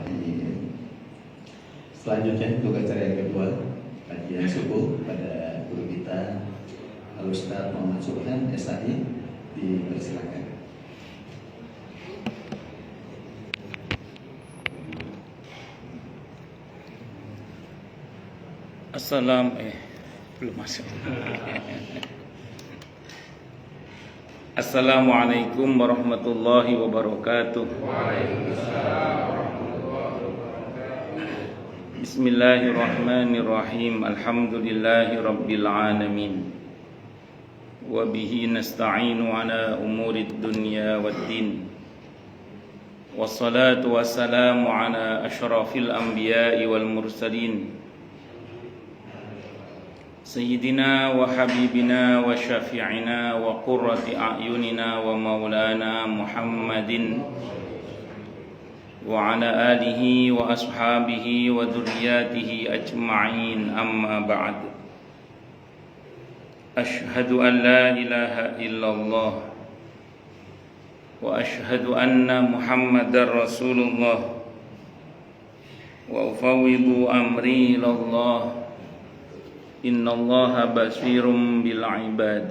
Bismillahirrahmanirrahim. Selanjutnya untuk acara yang kedua, kajian subuh pada guru kita Al-Ustaz Muhammad Subhan SAI, dipersilakan. Belum masuk. Assalamualaikum warahmatullahi wabarakatuh. Bismillahirrahmanirrahim. Alhamdulillahi rabbil alamin. Wa bihi nasta'inu ala umurid dunya waddin. Wassalatu wassalamu ala asyrafil anbiya'i wal mursalin, Sayyidina wa habibina wa syafi'ina wa qurrati a'yunina wa maulana Muhammadin wa ala alihi wa ashabihi wa dhurriyyatihi ajma'in, amma ba'd. Ashhadu an la ilaha illallah wa ashhadu anna Muhammadar Rasulullah wa ufawwidu amri ilallah. Innallaha basirum bil ibad.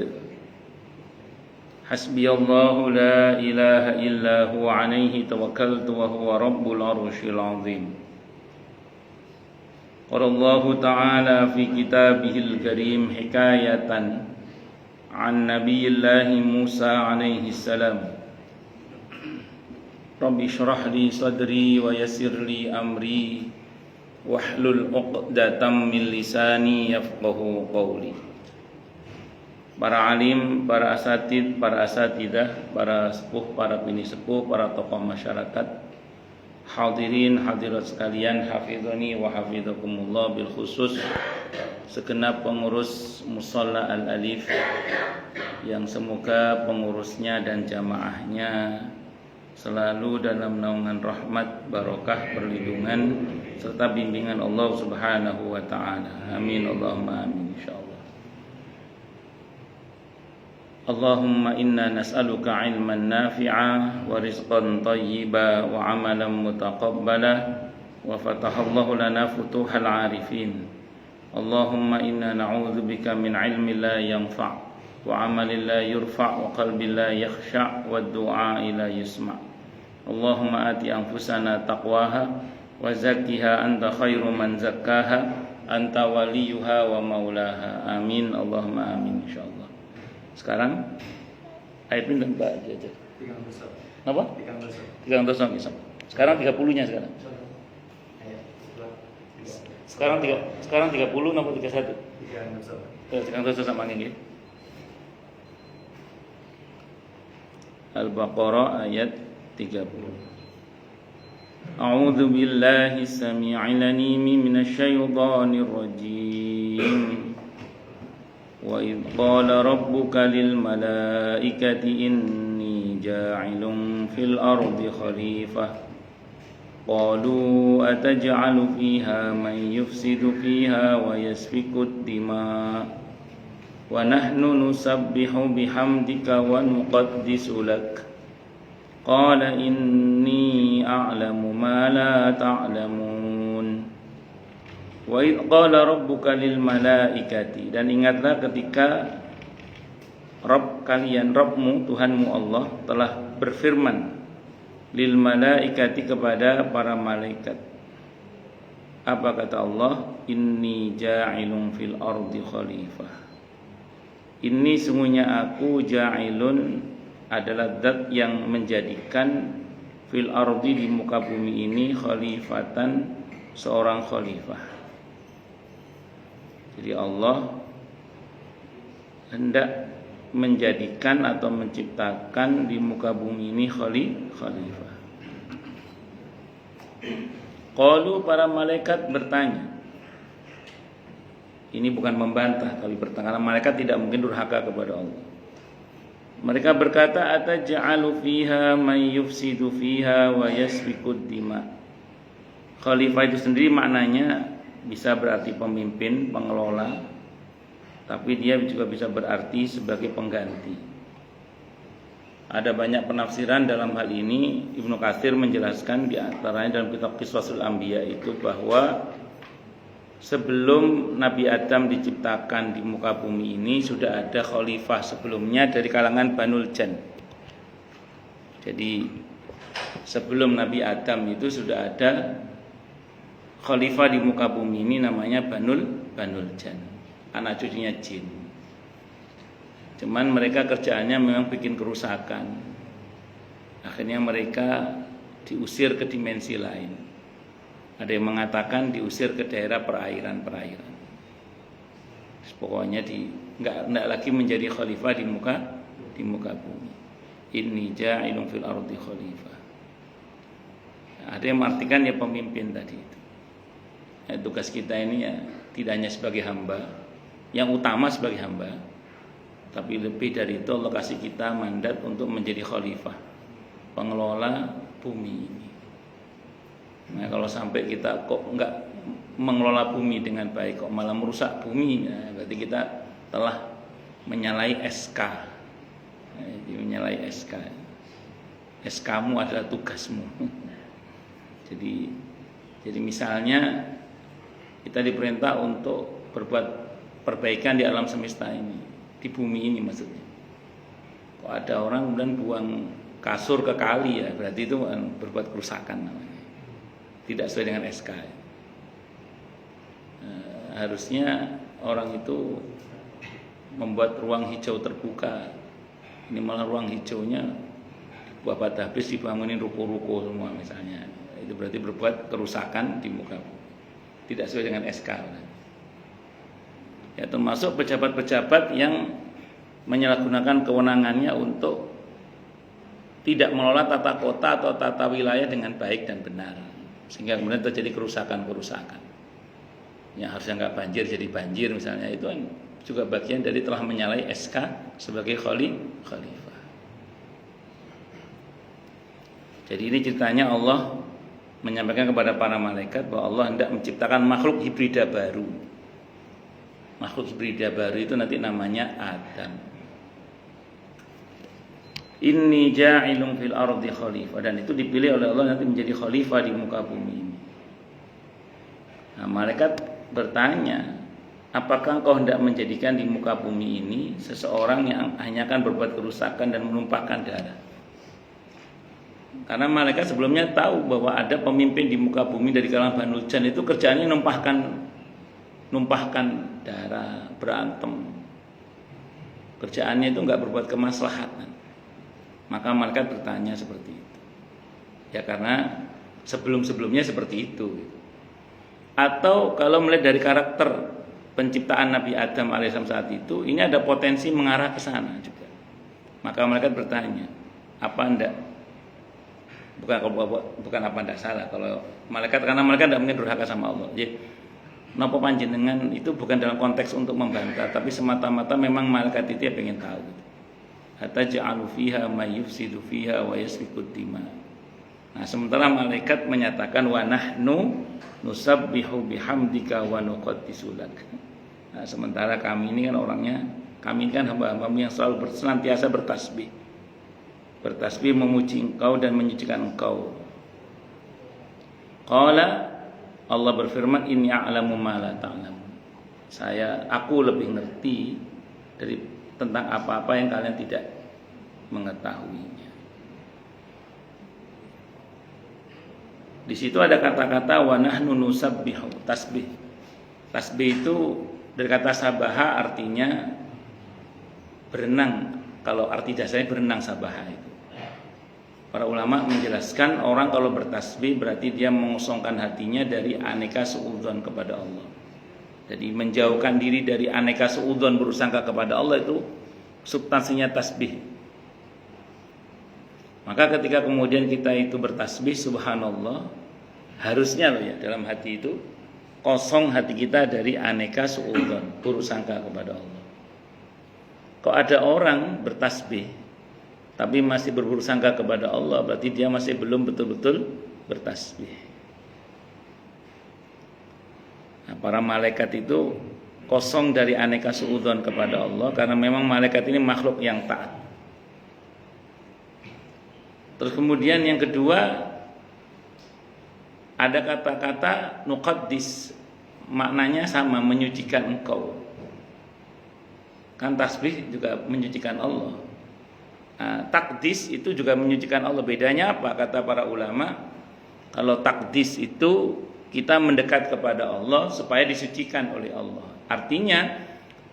Hasbiyallahu la ilaha illa huwa alaihi tawakkaltu wa huwa rabbul arsyil azim. Qala Allah ta'ala fi kitabihil karim hikayatan an nabiyillahi Musa alaihi salam. Rabbi shrah li sadri wa yassir li amri wahlul 'uqdatam min lisani yafqahu qawli. Para alim, para asatid, para asatidah, para sepuh, para bini sepuh, para tokoh masyarakat, hadirin hadirat sekalian, hafizani wa hafizakumullah, bil khusus segenap pengurus Musholla Al-Alif yang semoga pengurusnya dan jamaahnya selalu dalam naungan rahmat, barokah, perlindungan serta bimbingan Allah Subhanahu wa ta'ala. Amin Allahumma amin insyaallah. Allahumma inna nas'aluka ilman nafi'a wa rizqan thayyiba wa amalan mutaqabbala wa fatahallahu lana futuhal arifin. Allahumma inna na'udzubika min ilmin la yanfa' wa amalin la yurfa' wa qalbin la yakhsha' wa du'a la yusma'. Allahumma ati anfusana taqwaha wa zakkiha anta khairu man zakkaha anta waliyuha wa maulaha. Amin Allahumma amin insyaallah. Sekarang ayat ini dan baca aja. Apa? 3 Sekarang 30-nya sekarang. Sekarang 30 napa 31? 3 sama ini. Al-Baqarah ayat 30. A'udzu billahi samii'il 'aliim minasy syaithaanir rajiim. Wa idh qala rabbuka lil malaa'ikati inni jaa'ilun fil ardi khalifah. Qalu ataj'alu fiha man yufsidu fiha wa yasfiku ad-dimaa' wa nahnu nusabbihu bihamdika wa nuqaddisu lak. Qala inni a'lamu ma la ta'lamun. Wa idh qala rabbuka lil malaikati, dan ingatlah ketika Rabb kalian, Rabbmu, Tuhanmu Allah telah berfirman lil malaikati kepada para malaikat. Apa kata Allah? Inni ja'ilun fil ardi khalifah. Ini sungguhnya aku ja'ilun adalah zat yang menjadikan fil ardi di muka bumi ini khalifatan, seorang khalifah. Jadi Allah hendak menjadikan atau menciptakan di muka bumi ini khalifah. Qalu, para malaikat bertanya. Ini bukan membantah, tapi bertanya, karena malaikat tidak mungkin durhaka kepada Allah. Mereka berkata, ataj'alu fiha may yufsidu fiha wa yasfikud dima. Khalifah itu sendiri maknanya bisa berarti pemimpin, pengelola, tapi dia juga bisa berarti sebagai pengganti. Ada banyak penafsiran dalam hal ini. Ibnu Katsir menjelaskan di antaranya dalam kitab Qisasul Anbiya itu bahwa sebelum Nabi Adam diciptakan di muka bumi ini sudah ada khalifah sebelumnya dari kalangan Banul Jan. Jadi sebelum Nabi Adam itu sudah ada khalifah di muka bumi ini namanya Banul Jan, anak cucunya jin. Cuman mereka kerjaannya memang bikin kerusakan. Akhirnya mereka diusir ke dimensi lain. Ada yang mengatakan diusir ke daerah perairan. Pokoknya nggak lagi menjadi khalifah di muka bumi. Inni ja'ilun fil ardi khalifah. Ada yang mengartikan ya pemimpin tadi itu. Ya, tugas kita ini ya tidak hanya sebagai hamba, yang utama sebagai hamba, tapi lebih dari itu Allah kasih kita mandat untuk menjadi khalifah, pengelola bumi ini. Nah, kalau sampai kita kok nggak mengelola bumi dengan baik, kok malah merusak bumi, nah, berarti kita telah menyalahi SK. Nah, menyalahi SK. SK-mu adalah tugasmu. Jadi misalnya kita diperintah untuk berbuat perbaikan di alam semesta ini, di bumi ini maksudnya. Kok ada orang kemudian buang kasur ke kali, ya berarti itu berbuat kerusakan namanya. Tidak sesuai dengan SK. Harusnya orang itu membuat ruang hijau terbuka. Ini malah ruang hijaunya dibuat habis, dibangunin ruko-ruko semua misalnya. Itu berarti berbuat kerusakan di muka bumi. Tidak sesuai dengan SK. Ya, termasuk pejabat-pejabat yang menyalahgunakan kewenangannya untuk tidak mengelola tata kota atau tata wilayah dengan baik dan benar, sehingga kemudian terjadi kerusakan-kerusakan. Yang harusnya nggak banjir jadi banjir misalnya, itu juga bagian dari telah menyalahi SK sebagai khalifah. Jadi ini ceritanya Allah menyampaikan kepada para malaikat bahwa Allah hendak menciptakan makhluk hibrida baru. Makhluk hibrida baru itu nanti namanya Adam. Inni ja'ilun fil ardi khalifah, dan itu dipilih oleh Allah nanti menjadi khalifah di muka bumi ini. Nah, malaikat bertanya, apakah engkau hendak menjadikan di muka bumi ini seseorang yang hanya akan berbuat kerusakan dan menumpahkan darah? Karena malaikat sebelumnya tahu bahwa ada pemimpin di muka bumi dari kalangan Banul Jan, itu kerjaannya numpahkan darah, berantem. Kerjaannya itu enggak berbuat kemaslahatan. Maka malaikat bertanya seperti itu. Ya karena sebelum-sebelumnya seperti itu. Atau kalau melihat dari karakter penciptaan Nabi Adam alaihissalam saat itu, ini ada potensi mengarah ke sana juga. Maka malaikat bertanya, apa enggak? Bukan apa enggak salah kalau malaikat, karena malaikat tidak mungkin durhaka sama Allah. Jadi napa panjenengan itu bukan dalam konteks untuk membantah, tapi semata-mata memang malaikat itu ya pengen tahu. Ataj'alu fiha may yufsidu fiha wa yasfikud dima. Nah, sementara malaikat menyatakan wa nahnu nusabbihu bihamdika wa nuqaddisu lak. Nah, sementara kami ini kan orangnya, kami kan hamba-hambamu yang selalu senantiasa bertasbih. Bertasbih memuji engkau dan menyucikan engkau. Qala, Allah berfirman, inni a'lamu ma la ta'lamun. Aku lebih ngerti tentang apa-apa yang kalian tidak mengetahuinya. Di situ ada kata-kata wa nahnu nusabbihu, tasbih. Tasbih itu dari kata sabaha artinya berenang. Kalau arti dasarnya berenang sabaha itu. Para ulama menjelaskan orang kalau bertasbih berarti dia mengosongkan hatinya dari aneka suudzon kepada Allah. Jadi menjauhkan diri dari aneka suudzon, bersangka kepada Allah, itu substansinya tasbih. Maka ketika kemudian kita itu bertasbih subhanallah, harusnya loh ya dalam hati itu kosong hati kita dari aneka suudzon, bersangka kepada Allah. Kok ada orang bertasbih tapi masih berburuk sangka kepada Allah, berarti dia masih belum betul-betul bertasbih. Nah, para malaikat itu kosong dari aneka suudzon kepada Allah, karena memang malaikat ini makhluk yang taat. Terus kemudian yang kedua, ada kata-kata nuqaddis, maknanya sama, menyucikan engkau. Kan tasbih juga menyucikan Allah. Nah, takdis itu juga menyucikan Allah. Bedanya apa? Kata para ulama, kalau takdis itu kita mendekat kepada Allah supaya disucikan oleh Allah. Artinya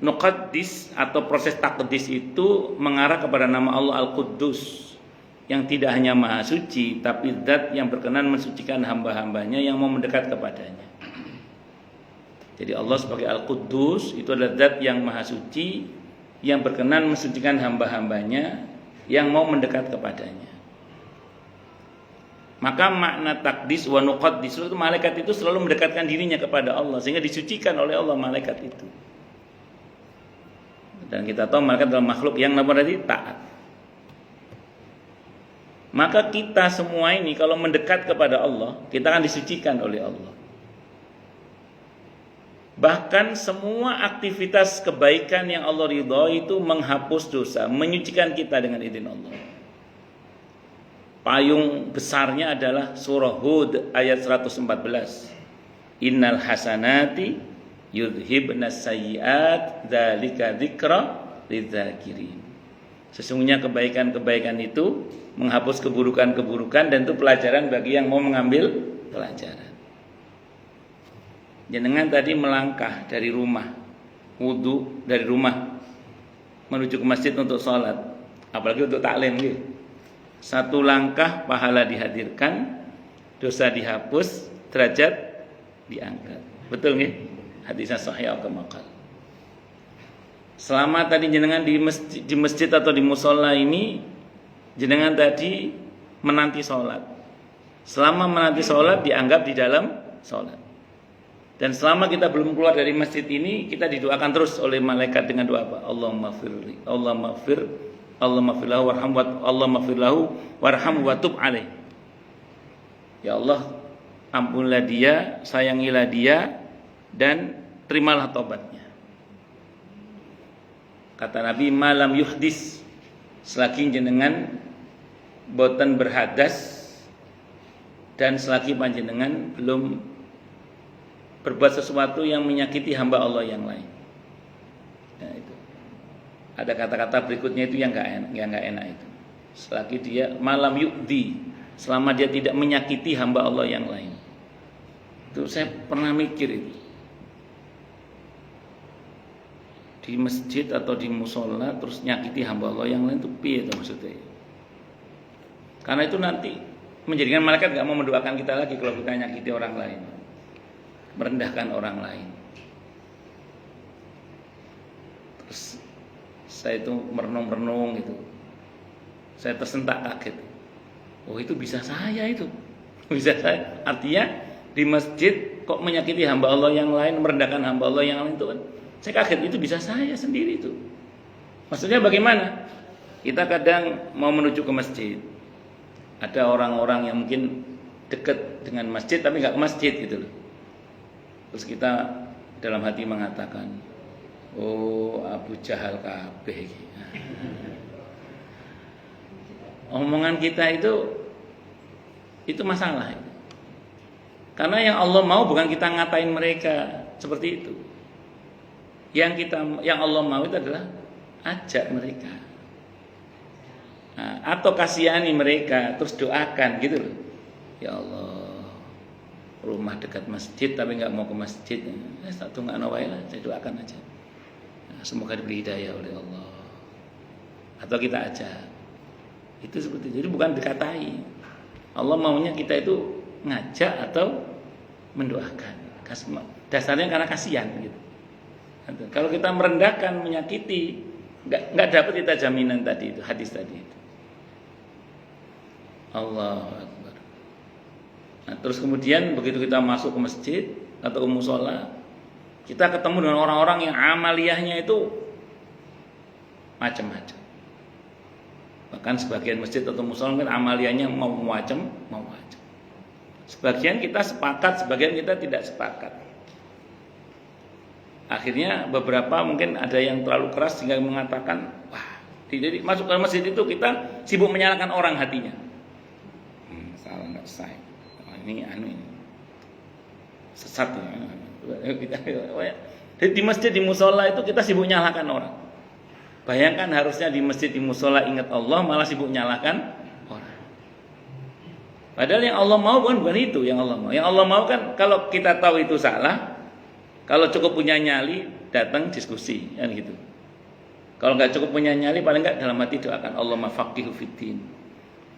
nuqaddis atau proses takdis itu mengarah kepada nama Allah Al-Quddus, yang tidak hanya maha suci, tapi zat yang berkenan mensucikan hamba-hambanya yang mau mendekat kepadanya. Jadi Allah sebagai Al-Quddus itu adalah zat yang maha suci, yang berkenan mensucikan hamba-hambanya yang mau mendekat kepadanya. Maka makna takdis wa nuqaddis itu, malaikat itu selalu mendekatkan dirinya kepada Allah sehingga disucikan oleh Allah malaikat itu. Dan kita tahu malaikat adalah makhluk yang berarti taat. Maka kita semua ini kalau mendekat kepada Allah, kita akan disucikan oleh Allah. Bahkan semua aktivitas kebaikan yang Allah ridhoi itu menghapus dosa, menyucikan kita dengan izin Allah. Payung besarnya adalah surah Hud ayat 114. Innal hasanati yudhibnas sayyiat dzalika dzikra lidzakirin. Sesungguhnya kebaikan-kebaikan itu menghapus keburukan-keburukan, dan itu pelajaran bagi yang mau mengambil pelajaran. Jenengan tadi melangkah dari rumah, wudu dari rumah menuju ke masjid untuk sholat, apalagi untuk taklim gitu. Satu langkah pahala dihadirkan, dosa dihapus, derajat diangkat. Betul nggih? Hadisnya sahih atau maqal. Selama tadi jenengan di masjid atau di musola ini, jenengan tadi menanti sholat. Selama menanti sholat dianggap di dalam sholat. Dan selama kita belum keluar dari masjid ini, kita didoakan terus oleh malaikat dengan doa apa? Allahumma firli, Allahumma fir, Allahumma firlahu warhamhu, Allahumma firlahu warhamhu wa tub alaih. Ya Allah, ampunilah dia, sayangilah dia, dan terimalah tobatnya. Kata Nabi, malam yuhdis, selagi jenengan boten berhadas dan selagi panjenengan belum berbuat sesuatu yang menyakiti hamba Allah yang lain. Nah, itu. Ada kata-kata berikutnya itu yang nggak enak itu. Selagi dia malam yukdi, selama dia tidak menyakiti hamba Allah yang lain. Itu saya pernah mikir itu. Di masjid atau di musola terus nyakiti hamba Allah yang lain itu piye itu maksudnya? Karena itu nanti menjadikan malaikat nggak mau mendoakan kita lagi kalau kita nyakiti orang lain, merendahkan orang lain. Terus saya itu merenung gitu, saya tersentak kaget. Oh, itu bisa saya itu, bisa saya. Artinya di masjid kok menyakiti hamba Allah yang lain, merendahkan hamba Allah yang lain itu kan. Saya kaget, itu bisa saya sendiri itu. Maksudnya bagaimana? Kita kadang mau menuju ke masjid, ada orang-orang yang mungkin dekat dengan masjid tapi nggak ke masjid gitu loh. Terus kita dalam hati mengatakan, oh Abu Jahal kabeh. Omongan kita itu masalah. Karena yang Allah mau bukan kita ngatain mereka seperti itu. Yang Allah mau itu adalah ajak mereka. Nah, atau kasihani mereka, terus doakan gitu loh. Ya Allah, rumah dekat masjid tapi nggak mau ke masjid, satu nggak nawai lah, saya doakan aja. Nah, semoga diberi hidayah oleh Allah. Atau kita ajak, itu seperti itu. Jadi bukan dikatai. Allah maunya kita itu ngajak atau mendoakan. Dasarnya karena kasihan gitu. Kalau kita merendahkan, menyakiti, nggak dapat kita jaminan tadi itu, hadis tadi itu. Allahu Akbar. Nah, terus kemudian begitu kita masuk ke masjid atau ke musola, kita ketemu dengan orang-orang yang amaliyahnya itu macam-macam. Bahkan sebagian masjid atau musola kan amaliyahnya mau macam. Sebagian kita sepakat, sebagian kita tidak sepakat. Akhirnya beberapa mungkin ada yang terlalu keras sehingga mengatakan, wah, jadi masuk ke masjid itu kita sibuk menyalahkan orang hatinya. orang nggak sah. Ini sesat ya. Jadi di masjid, di musola itu kita sibuk nyalahkan orang. Bayangkan harusnya di masjid, di musola ingat Allah, malah sibuk nyalahkan orang. Padahal yang Allah mau bukan itu yang Allah mau. Yang Allah mau kan kalau kita tahu itu salah, kalau cukup punya nyali datang diskusi kan gitu. Kalau nggak cukup punya nyali paling nggak dalam hati doakan Allah mafaqihu fiddin.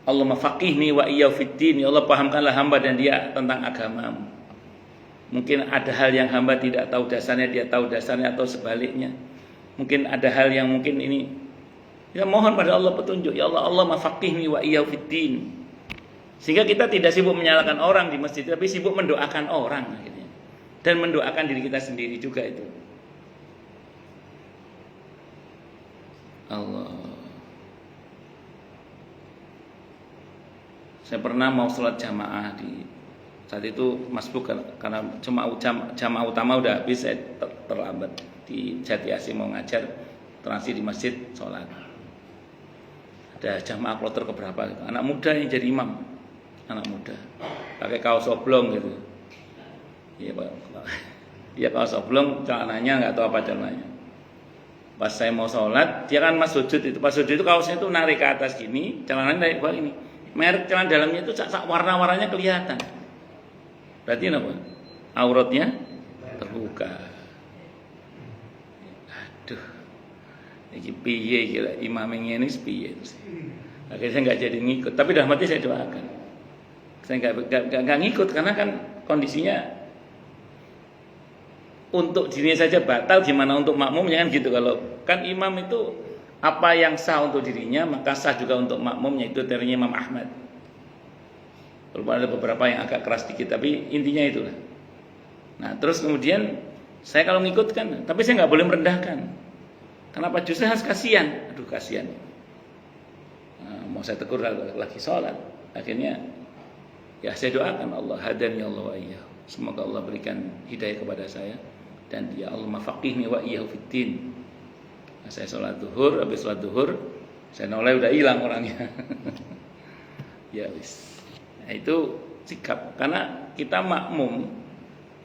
Allah mafaqihni wa iyyahu fiddin. Ya Allah pahamkanlah hamba dan dia tentang agamamu. Mungkin ada hal yang hamba tidak tahu dasarnya, dia tahu dasarnya atau sebaliknya. Mungkin ada hal yang mungkin ini. Ya mohon pada Allah petunjuk. Ya Allah, Allah mafaqihni wa iyyahu fiddin. Sehingga kita tidak sibuk menyalahkan orang di masjid, tapi sibuk mendoakan orang akhirnya. Dan mendoakan diri kita sendiri juga itu. Allah. Saya pernah mau sholat jamaah di saat itu masbuk karena jamaah utama udah habis, saya terlambat di Jati Asih mau ngajar, transi di masjid sholat. Ada jamaah kloter keberapa gitu. Anak muda yang jadi imam, anak muda pakai kaos oblong gitu. Iya Pak. Iya kaos oblong, celananya nggak tahu apa celananya. Pas saya mau sholat, dia kan mas sujud itu. Pas sujud itu kaosnya itu narik ke atas gini, celananya narik ke bawah ini. Merek celana dalamnya itu warna-warnanya kelihatan. Berarti apa? Auratnya terbuka. Aduh. Iki piye gila imam ini piye. Akhirnya saya enggak jadi ngikut, tapi dalam hati saya doakan. Saya enggak ngikut karena kan kondisinya untuk dirinya saja batal, gimana untuk makmumnya kan gitu. Kalau kan imam itu apa yang sah untuk dirinya maka sah juga untuk makmumnya, itu teorinya Imam Ahmad. Walaupun ada beberapa yang agak keras dikit, tapi intinya itulah. Nah terus kemudian saya kalau ngikutkan, tapi saya nggak boleh merendahkan. Kenapa? Justru harus kasihan. Aduh kasihan. Nah, mau saya tegur lagi sholat. Akhirnya ya saya doakan Allah hadani Allah wa iyyahu. Semoga Allah berikan hidayah kepada saya dan dia Allah mafaqihni wa iyyahu fiddin. Nah, saya sholat zuhur, habis sholat zuhur saya noleh udah hilang orangnya. Ya wis. Nah, itu sikap karena kita makmum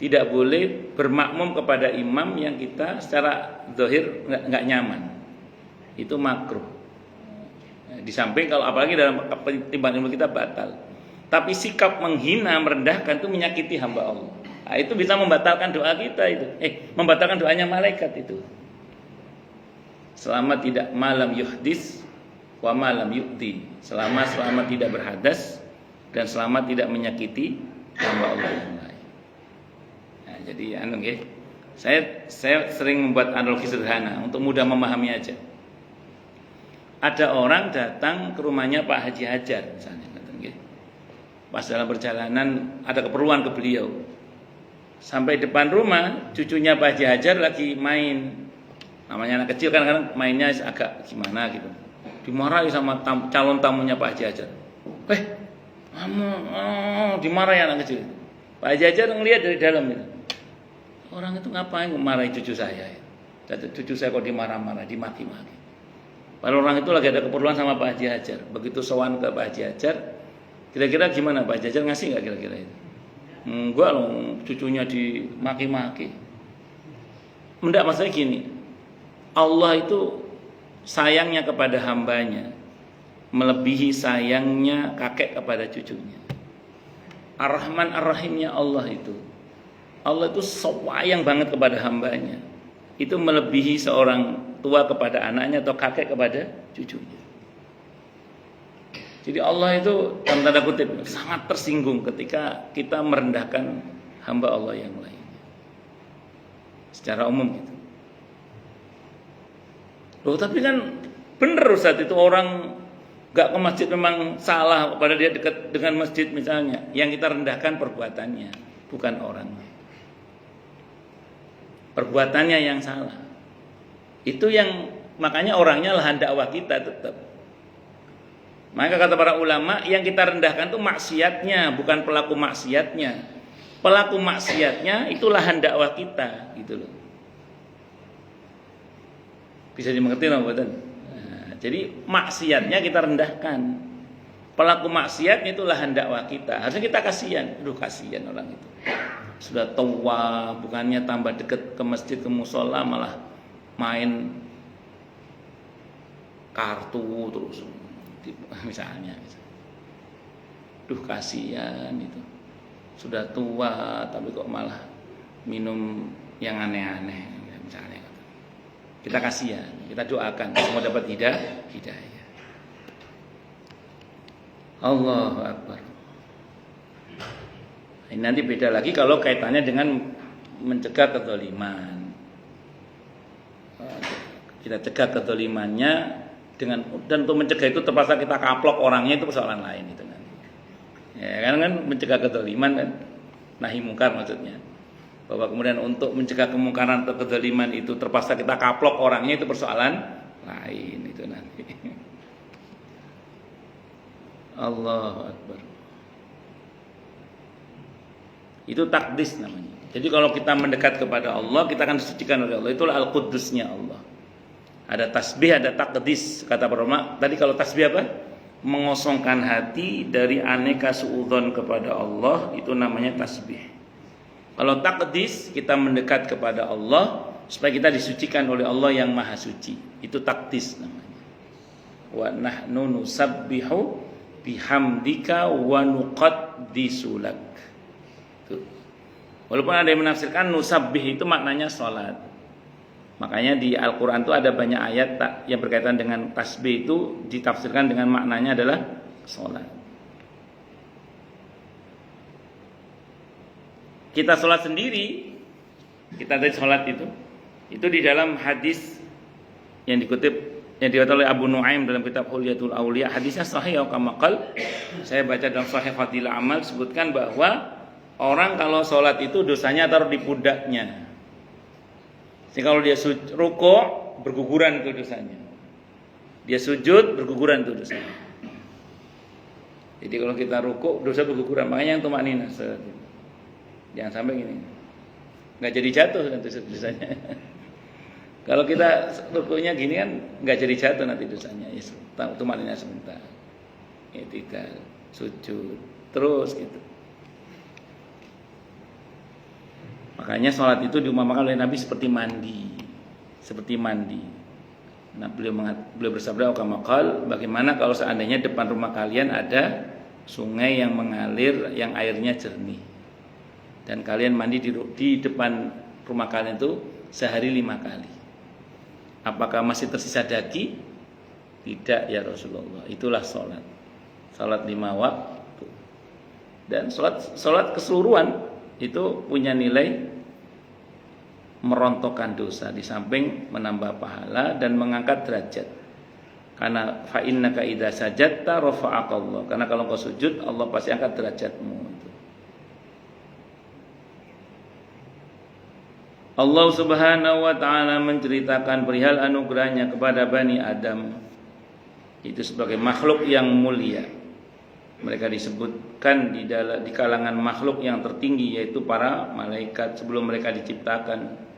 tidak boleh bermakmum kepada imam yang kita secara zahir nggak nyaman. Itu makruh. Nah, di samping kalau apalagi dalam pertimbangan ilmu kita batal. Tapi sikap menghina, merendahkan itu menyakiti hamba Allah. Nah, itu bisa membatalkan doa kita itu. Membatalkan doanya malaikat itu. Selama tidak malam yuhdis wa malam yukti. Selama tidak berhadas dan selama tidak menyakiti hamba Allah yang lain. Nah, jadi saya sering membuat analogi sederhana untuk mudah memahami aja. Ada orang datang ke rumahnya Pak Haji Hajar misalnya, pas dalam perjalanan ada keperluan ke beliau. Sampai depan rumah, cucunya Pak Haji Hajar lagi main. Namanya anak kecil kan kadang mainnya agak gimana gitu. Dimarahi sama calon tamunya Pak Haji Hajar. Kamu dimarahi anak kecil. Pak Haji Hajar ngelihat dari dalam gitu. Orang itu ngapain memarahi cucu saya? Cucu saya kok dimarah-marah, dimaki-maki. Padahal orang itu lagi ada keperluan sama Pak Haji Hajar. Begitu sowan ke Pak Haji Hajar, kira-kira gimana Pak Haji Hajar ngasih nggak kira-kira itu? Enggak loh, cucunya dimaki-maki. Mendak maksudnya gini, Allah itu sayangnya kepada hambanya melebihi sayangnya kakek kepada cucunya. Ar-Rahman Ar-Rahimnya Allah itu sayang banget kepada hambanya. Itu melebihi seorang tua kepada anaknya atau kakek kepada cucunya. Jadi Allah itu dalam tanda kutip sangat tersinggung ketika kita merendahkan hamba Allah yang lain. Secara umum gitu. Loh tapi kan bener Ustaz, itu orang gak ke masjid memang salah pada dia dekat dengan masjid misalnya. Yang kita rendahkan perbuatannya, bukan orangnya. Perbuatannya yang salah. Itu yang makanya orangnya lahan dakwah kita tetap. Maka kata para ulama, yang kita rendahkan itu maksiatnya, bukan pelaku maksiatnya. Pelaku maksiatnya itu lahan dakwah kita, gitu loh. Bisa dimengerti nggak, Bapak? Nah, jadi maksiatnya kita rendahkan. pelaku maksiat itulah dakwah kita. Harusnya kita kasihan. Aduh, kasihan orang itu. Sudah tua, bukannya tambah dekat ke masjid, ke musola, malah main kartu terus. Misalnya. Duh, kasihan itu. Sudah tua tapi kok malah minum yang aneh-aneh misalnya. Kita kasihan, kita doakan semua dapat hidayah. Allahu Akbar. Ini nanti beda lagi kalau kaitannya dengan mencegah kezaliman. Kita cegah kezalimannya dengan, dan untuk mencegah itu terpaksa kita kaplok orangnya, itu persoalan lain itu nanti. Ya, kan mencegah kezaliman kan nahi mungkar maksudnya. Bahwa kemudian untuk mencegah kemungkaran atau kezaliman itu terpaksa kita kaplok orangnya, itu persoalan lain itu nanti. Allahu Akbar. Itu takdis namanya. Jadi kalau kita mendekat kepada Allah, kita akan disucikan oleh Allah. Itulah al-qudusnya Allah. Ada tasbih, ada takdis. Kata para ulama, tadi kalau tasbih apa? Mengosongkan hati dari aneka suudzon kepada Allah, itu namanya tasbih. Kalau takdis, kita mendekat kepada Allah supaya kita disucikan oleh Allah yang maha suci. Itu takdis namanya. Wa nahnu nusabbihu bihamdika wa nuqaddisu lak. Walaupun ada yang menafsirkan nusabbih itu maknanya sholat. Makanya di Al-Quran itu ada banyak ayat yang berkaitan dengan tasbih itu ditafsirkan dengan maknanya adalah sholat. Kita sholat sendiri, kita tadi sholat itu di dalam hadis yang dikutip oleh Abu Nuaim dalam kitab Hulyatul Auliya. Hadisnya sahih kama qal. Saya baca dalam Sahih Fadilah Amal, sebutkan bahwa orang kalau sholat itu dosanya taruh di pundaknya. Jadi kalau dia rukuk, berguguran itu dosanya. Dia sujud, berguguran itu dosanya. Jadi kalau kita rukuk, dosa berguguran. Makanya yang tumakninah. Jangan sampai gini, nggak jadi jatuh nanti dosanya. Kalau kita rukuknya gini kan nggak jadi jatuh nanti dosanya. Ya, tumakninah sebentar. Ya, tidak sujud terus gitu. Makanya sholat itu diumpamakan oleh Nabi seperti mandi. Nah, beliau bersabda, "Qamaqal, bagaimana kalau seandainya depan rumah kalian ada sungai yang mengalir, yang airnya jernih, dan kalian mandi di depan rumah kalian itu sehari 5 kali. Apakah masih tersisa daki?" Tidak ya Rasulullah. Itulah sholat. Sholat 5 waktu. Dan sholat keseluruhan itu punya nilai merontokkan dosa, di samping menambah pahala dan mengangkat derajat. Karena fa innaka idza sajadta rafa'akallah. Karena kalau kau sujud, Allah pasti angkat derajatmu. Allah Subhanahu wa taala menceritakan perihal anugerahnya kepada Bani Adam itu sebagai makhluk yang mulia. Mereka disebutkan di kalangan makhluk yang tertinggi, yaitu para malaikat sebelum mereka diciptakan.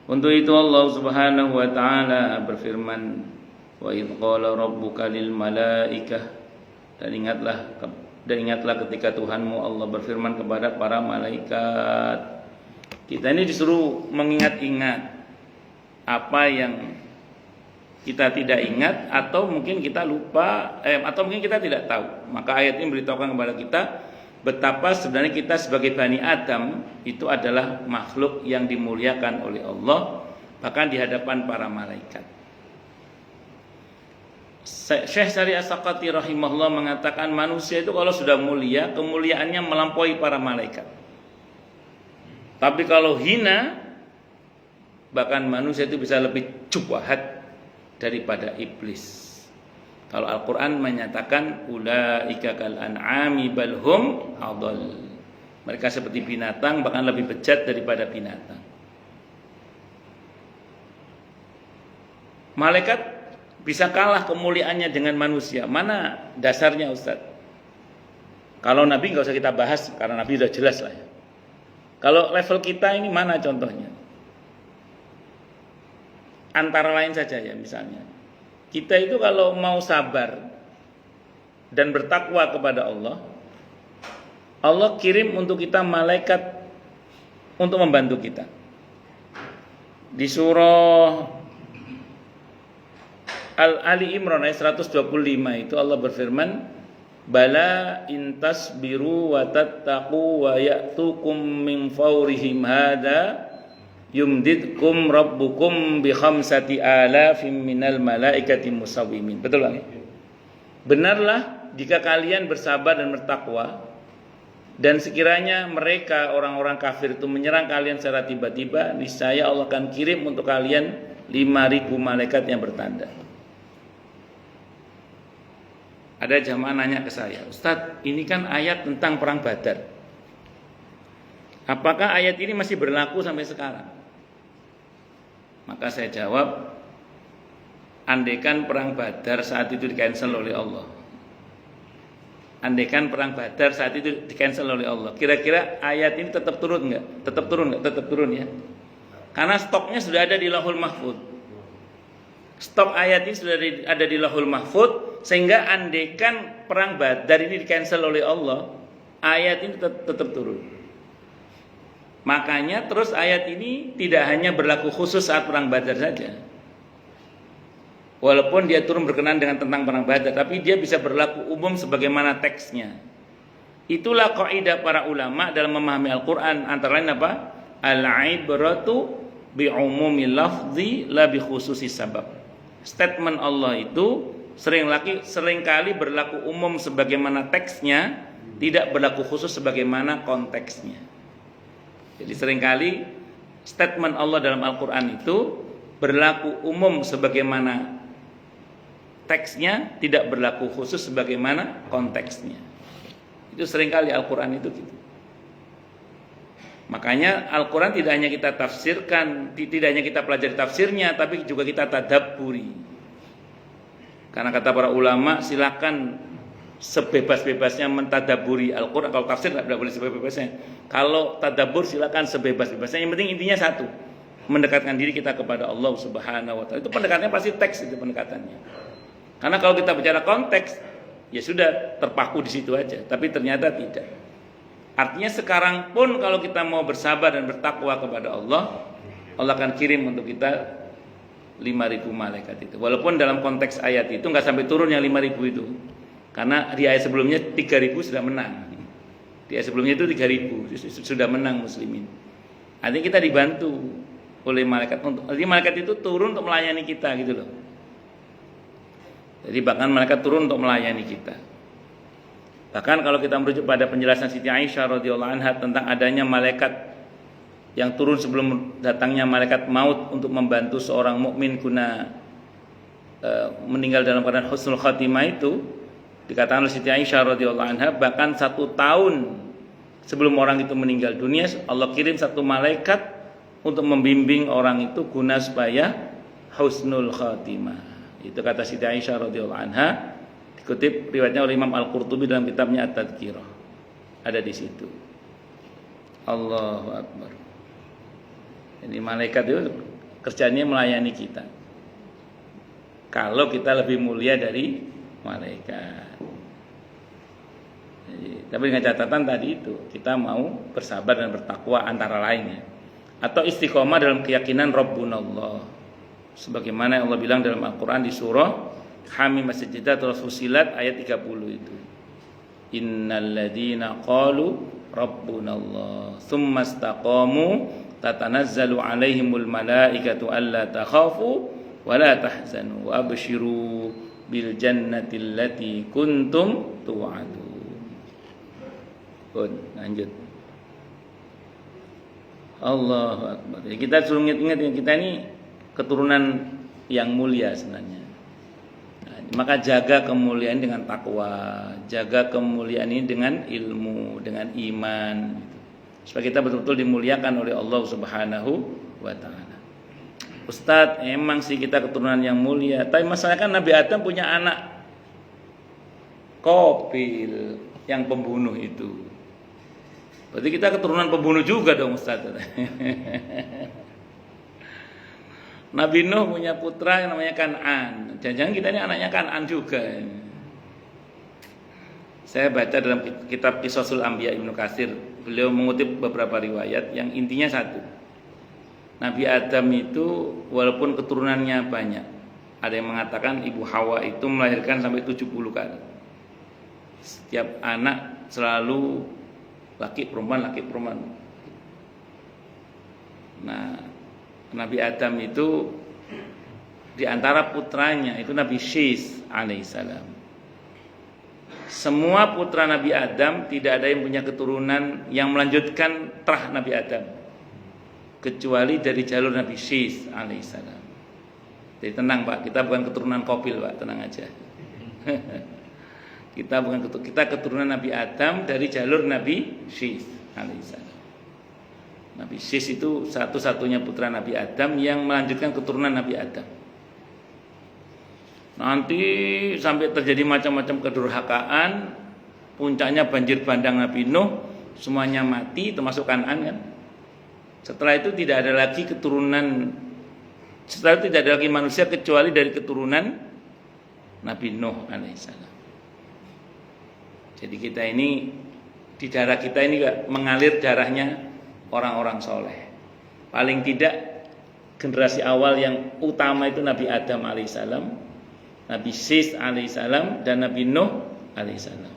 Untuk itu Allah Subhanahu wa taala berfirman, "Wa idz qala rabbuka lil malaikah." Dan ingatlah ketika Tuhanmu Allah berfirman kepada para malaikat. Kita ini disuruh mengingat-ingat apa yang kita tidak ingat, atau mungkin kita lupa, atau mungkin kita tidak tahu. Maka ayat ini memberitahukan kepada kita betapa sebenarnya kita sebagai Bani Adam itu adalah makhluk yang dimuliakan oleh Allah, bahkan di hadapan para malaikat. Syekh Syari As-Saqati rahimahullah mengatakan manusia itu kalau sudah mulia, kemuliaannya melampaui para malaikat. Tapi kalau hina, bahkan manusia itu bisa lebih jubahat daripada iblis. Kalau Al-Quran menyatakan ulaika kal an'ami bal hum adall. Mereka seperti binatang, bahkan lebih bejat daripada binatang. Malaikat bisa kalah kemuliaannya dengan manusia. Mana dasarnya Ustaz? Kalau Nabi nggak usah kita bahas, karena Nabi sudah jelas lah ya. Kalau level kita ini mana contohnya? Antara lain saja ya, misalnya kita itu kalau mau sabar dan bertakwa kepada Allah, Allah kirim untuk kita malaikat untuk membantu kita. Di surah Al-Ali Imran ayat 125 itu Allah berfirman, bala intas biru wa tattaqu wa ya'tukum min fawrihim hada yumdidkum rabbukum bi khamsati alafim minal malaikati musawwimin. Betul Bang? Benarlah jika kalian bersabar dan bertakwa, dan sekiranya mereka orang-orang kafir itu menyerang kalian secara tiba-tiba, niscaya Allah akan kirim untuk kalian 5.000 malaikat yang bertanda. Ada jamaah nanya ke saya, Ustadz, ini kan ayat tentang perang Badar. Apakah ayat ini masih berlaku sampai sekarang? Maka saya jawab, andaikan perang Badar saat itu di-cancel oleh Allah, andaikan perang Badar saat itu di-cancel oleh Allah, kira-kira ayat ini tetap turun nggak? Tetap turun nggak? Tetap turun ya. Karena stoknya sudah ada di Lauhul Mahfuz. Stok ayat ini sudah ada di Lauhul Mahfuz, sehingga andaikan perang Badar ini di-cancel oleh Allah, ayat ini tetap turun. Makanya terus ayat ini tidak hanya berlaku khusus saat perang Badar saja. Walaupun dia turun berkenaan dengan tentang perang Badar, tapi dia bisa berlaku umum sebagaimana teksnya. Itulah kaidah para ulama dalam memahami Al-Qur'an, antara lain apa? Al-ibratu bi umumi lafzi la bi khususi sabab. Statement Allah itu seringkali berlaku umum sebagaimana teksnya, tidak berlaku khusus sebagaimana konteksnya. Jadi seringkali statement Allah dalam Al-Qur'an itu berlaku umum sebagaimana teksnya, tidak berlaku khusus sebagaimana konteksnya. Itu seringkali Al-Quran itu gitu. Makanya Al-Quran tidak hanya kita tafsirkan, tidak hanya kita pelajari tafsirnya, tapi juga kita tadabburi. Karena kata para ulama, silakan sebebas-bebasnya mentadabburi Al-Quran. Kalau tafsir tidak boleh sebebas-bebasnya. Kalau tadabbur silakan sebebas-bebasnya. Yang penting intinya satu, mendekatkan diri kita kepada Allah Subhanahu wa taala. Itu pendekatannya pasti teks, itu pendekatannya. Karena kalau kita bicara konteks, ya sudah terpaku di situ aja. Tapi ternyata tidak. Artinya sekarang pun kalau kita mau bersabar dan bertakwa kepada Allah, Allah akan kirim untuk kita 5.000 malaikat itu. Walaupun dalam konteks ayat itu nggak sampai turun yang 5.000 itu. Karena di ayat sebelumnya 3.000 sudah menang. Di ayat sebelumnya itu 3.000 sudah menang muslimin. Artinya kita dibantu oleh malaikat. Jadi malaikat itu turun untuk melayani kita gitu loh. Jadi bahkan malaikat turun untuk melayani kita. Bahkan kalau kita merujuk pada penjelasan Siti Aisyah radhiyallahu anha tentang adanya malaikat yang turun sebelum datangnya malaikat maut untuk membantu seorang mukmin guna meninggal dalam keadaan husnul khatimah, itu dikatakan oleh Siti Aisyah radhiyallahu anha, bahkan 1 tahun sebelum orang itu meninggal dunia, Allah kirim 1 malaikat untuk membimbing orang itu guna supaya husnul khatimah. Itu kata Siti Aisyah radhiyallahu anha, dikutip riwayatnya oleh Imam Al-Qurtubi dalam kitabnya At-Tadhkirah. Ada di situ. Allahu Akbar. Jadi malaikat itu kerjanya melayani kita. Kalau kita lebih mulia dari malaikat. Jadi, tapi dengan catatan tadi itu, kita mau bersabar dan bertakwa antara lainnya. Atau istiqomah dalam keyakinan Rabbunallah. Sebagaimana yang Allah bilang dalam Al-Quran di surah Hamim As-Sajdah Fussilat ayat 30 itu. Innal ladzina qalu rabbunallah tsumma istaqamu tatanazzalu alaihimul malaikatu alla takhafu wa la tahzanu wa abshiru bil jannati allati kuntum tu'adun. Lanjut. Allahu Akbar. Jadi kita suruh ingat kita ini keturunan yang mulia sebenarnya. Nah, maka jaga kemuliaan dengan takwa, jaga kemuliaan ini dengan ilmu, dengan iman, supaya kita betul-betul dimuliakan oleh Allah Subhanahu wa taala. Ustadz, emang sih kita keturunan yang mulia, tapi masalahnya kan Nabi Adam punya anak Qabil yang pembunuh itu. Berarti kita keturunan pembunuh juga dong Ustadz. Nabi Nuh punya putra yang namanya Kan'an. Jangan-jangan kita ini anaknya Kan'an juga. Saya baca dalam kitab Qisasul Anbiya Ibnu Katsir, beliau mengutip beberapa riwayat yang intinya satu. Nabi Adam itu walaupun keturunannya banyak, ada yang mengatakan Ibu Hawa itu melahirkan sampai 70 kali. Setiap anak selalu laki perempuan. Nah, Nabi Adam itu di antara putranya itu Nabi Syis alaihissalam. Semua putra Nabi Adam tidak ada yang punya keturunan yang melanjutkan terah Nabi Adam kecuali dari jalur Nabi Syis alaihissalam. Jadi tenang Pak, kita bukan keturunan Kopil Pak, tenang aja. kita keturunan Nabi Adam dari jalur Nabi Syis alaihissalam. Nabi Syis itu satu-satunya putra Nabi Adam yang melanjutkan keturunan Nabi Adam. Nanti sampai terjadi macam-macam kedurhakaan, puncaknya banjir bandang Nabi Nuh, semuanya mati termasuk Kan'an kan. Setelah itu tidak ada lagi keturunan, setelah itu tidak ada lagi manusia kecuali dari keturunan Nabi Nuh alaihissalam. Jadi kita ini, di darah kita ini mengalir darahnya orang-orang soleh. Paling tidak generasi awal yang utama itu Nabi Adam alaihissalam, Nabi Syis alaihissalam, dan Nabi Nuh alaihissalam.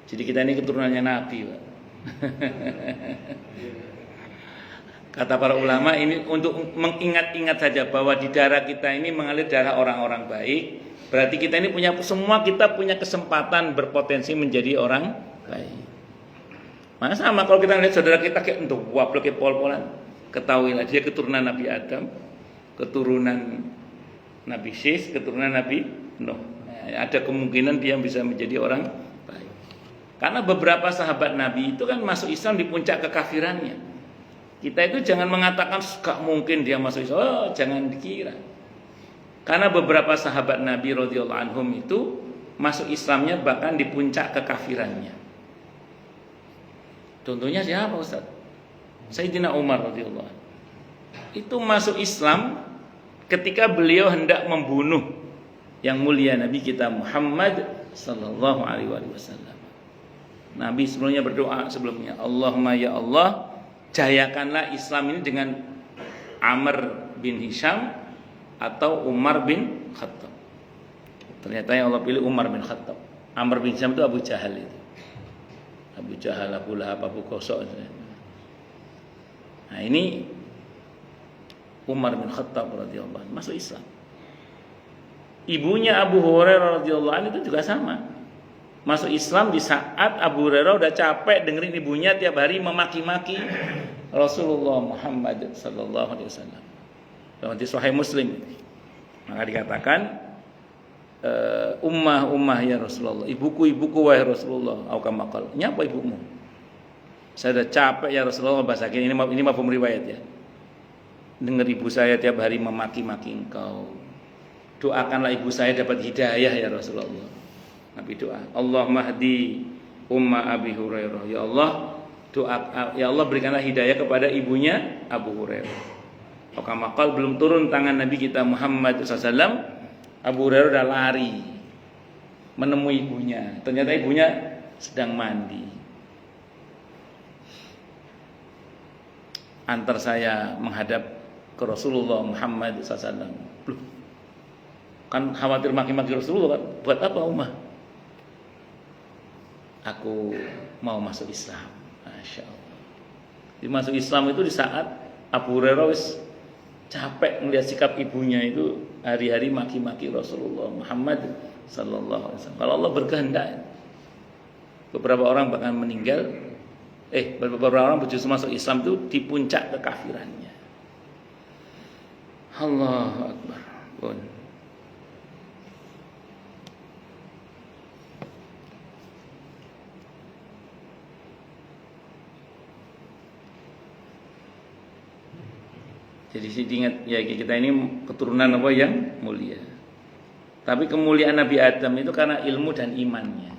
Jadi kita ini keturunannya Nabi Pak. Kata para ulama ini untuk mengingat-ingat saja bahwa di darah kita ini mengalir darah orang-orang baik. Berarti kita ini kita punya kesempatan berpotensi menjadi orang baik. Maka sama kalau kita lihat saudara kita kayak untuk wablok kayak pol-polan, ketahuilah dia keturunan Nabi Adam, keturunan Nabi Syis, keturunan Nabi Nuh. Ada kemungkinan dia bisa menjadi orang baik. Karena beberapa sahabat Nabi itu kan masuk Islam di puncak kekafirannya. Kita itu jangan mengatakan gak mungkin dia masuk Islam. Oh, jangan dikira. Karena beberapa sahabat Nabi radhiyallahu anhum itu masuk Islamnya bahkan di puncak kekafirannya. Contohnya siapa Ustaz? Sayyidina Umar radhiyallahu anhu. Itu masuk Islam ketika beliau hendak membunuh yang mulia Nabi kita Muhammad sallallahu alaihi wasallam. Nabi sebelumnya berdoa sebelumnya, Allahumma ya Allah, jayakanlah Islam ini dengan Amr bin Hisham atau Umar bin Khattab. Ternyata yang Allah pilih Umar bin Khattab. Amr bin Hisham itu Abu Jahal itu. Abu Jahal, Abu Lahab, Abu Qasas. Nah, ini Umar bin Khattab radhiyallahu anhu masuk Islam. Ibunya Abu Hurairah radhiyallahu anhu itu juga sama. Masuk Islam di saat Abu Hurairah udah capek dengerin ibunya tiap hari memaki-maki Rasulullah Muhammad sallallahu alaihi wasallam. Dalam hadis Sahih Muslim. Maka dikatakan ummah ya Rasulullah, ibuku wahai Rasulullah, au kama qala. Nyapa ibumu? Saya udah capek ya Rasulullah, bahasa ini mafhum riwayat ya. Dengar ibu saya tiap hari memaki-maki engkau. Doakanlah ibu saya dapat hidayah ya Rasulullah. Nabi doa, Allahumma hdi umma Abi Hurairah. Ya Allah, ya Allah berikanlah hidayah kepada ibunya Abu Hurairah. Kama qala, belum turun tangan Nabi kita Muhammad SAW, Abu Hurairah udah lari menemui ibunya. Ternyata ibunya sedang mandi. Antar saya menghadap ke Rasulullah Muhammad SAW. Kan khawatir maki-maki Rasulullah kan? Buat apa Ummah? Aku mau masuk Islam. Masya Allah. Di masuk Islam itu di saat Abu Hurairah capek melihat sikap ibunya itu hari-hari maki-maki Rasulullah Muhammad sallallahu alaihi wasallam. Kalau Allah berkehendak, beberapa orang bahkan meninggal. Beberapa orang justru masuk Islam itu di puncak kekafirannya. Allahu Akbar. Pun. Jadi diingat ya, kita ini keturunan apa yang mulia. Tapi kemuliaan Nabi Adam itu karena ilmu dan imannya.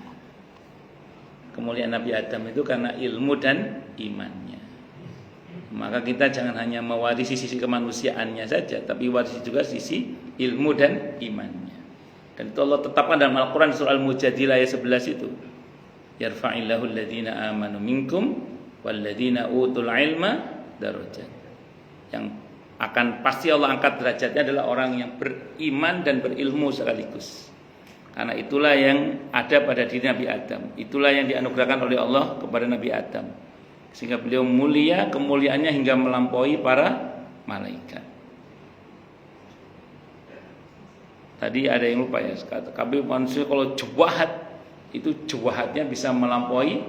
Kemuliaan Nabi Adam itu karena ilmu dan imannya. Maka kita jangan hanya mewarisi sisi kemanusiaannya saja, tapi warisi juga sisi ilmu dan imannya. Dan itu Allah tetapkan dalam Al-Quran surah Al-Mujadilah ayat 11 itu. yarfa'illahu alladhina amanu minkum walladzina utul ilma darajat. Yang akan pasti Allah angkat derajatnya adalah orang yang beriman dan berilmu sekaligus. Karena itulah yang ada pada diri Nabi Adam. Itulah yang dianugerahkan oleh Allah kepada Nabi Adam. Sehingga beliau mulia, kemuliaannya hingga melampaui para malaikat. Tadi ada yang lupa ya, kata manusia kalau jahat itu jahatnya bisa melampaui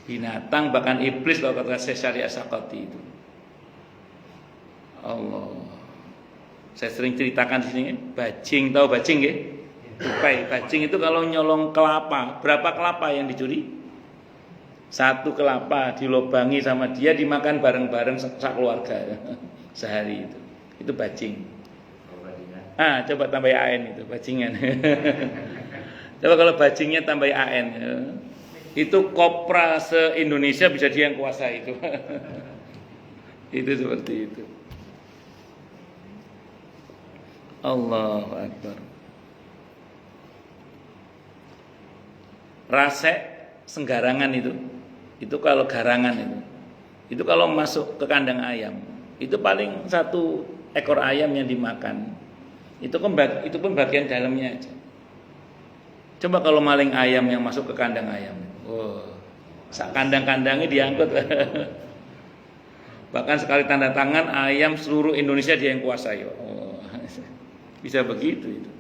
binatang, bahkan iblis kalau kata Syariah Sakati itu. Allah. Saya sering ceritakan di sini, bajing, tahu bajing nggih? Tupai, bajing itu kalau nyolong kelapa, berapa kelapa yang dicuri? 1 kelapa dilobangi sama dia, dimakan bareng-bareng sekeluarga sehari itu. Itu bajing. Coba tambah AN itu, bajingan. Coba kalau bajingnya tambah AN, itu kopra se-Indonesia bisa dia yang kuasa itu. Itu seperti itu. Allahu Akbar. Rasek senggarangan itu kalau garangan itu kalau masuk ke kandang ayam, itu paling 1 ekor ayam yang dimakan, itu pun bagian dalamnya aja. Coba kalau maling ayam yang masuk ke kandang ayam, sak kandang-kandangnya diangkut. Bahkan sekali tanda tangan ayam seluruh Indonesia dia yang kuasai. Bisa begitu itu.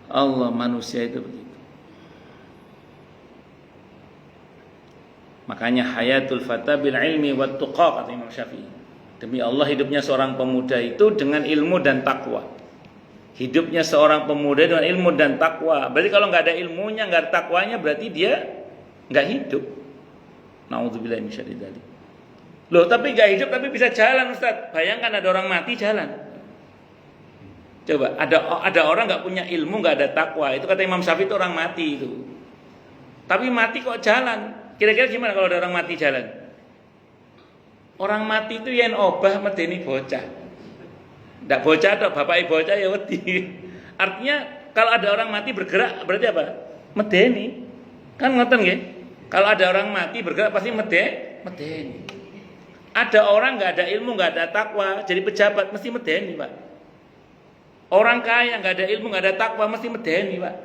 Allah, manusia itu begitu. Makanya hayatul fata bil ilmi wat tuqa kata Imam Syafi'i. Demi Allah hidupnya seorang pemuda itu dengan ilmu dan takwa. Hidupnya seorang pemuda dengan ilmu dan takwa. Berarti kalau nggak ada ilmunya, nggak ada takwanya, berarti dia nggak hidup. Nauzubillahi min syarri dzalik. Loh, tapi nggak hidup tapi bisa jalan, Ustaz. Bayangkan ada orang mati jalan. Coba ada orang nggak punya ilmu, nggak ada takwa. Itu kata Imam Syafi'i itu orang mati itu. Tapi mati kok jalan. Kira-kira gimana kalau ada orang mati jalan? Orang mati itu yen obah medeni bocah. Ndak bocah atau bapak ibu bocah ya wedi. Artinya kalau ada orang mati bergerak berarti apa? Medeni. Kan ngoten nggih? Kalau ada orang mati bergerak pasti medeni. Ada orang nggak ada ilmu, nggak ada takwa, jadi pejabat mesti medeni, Pak. Orang kaya nggak ada ilmu, nggak ada takwa mesti medeni, Pak.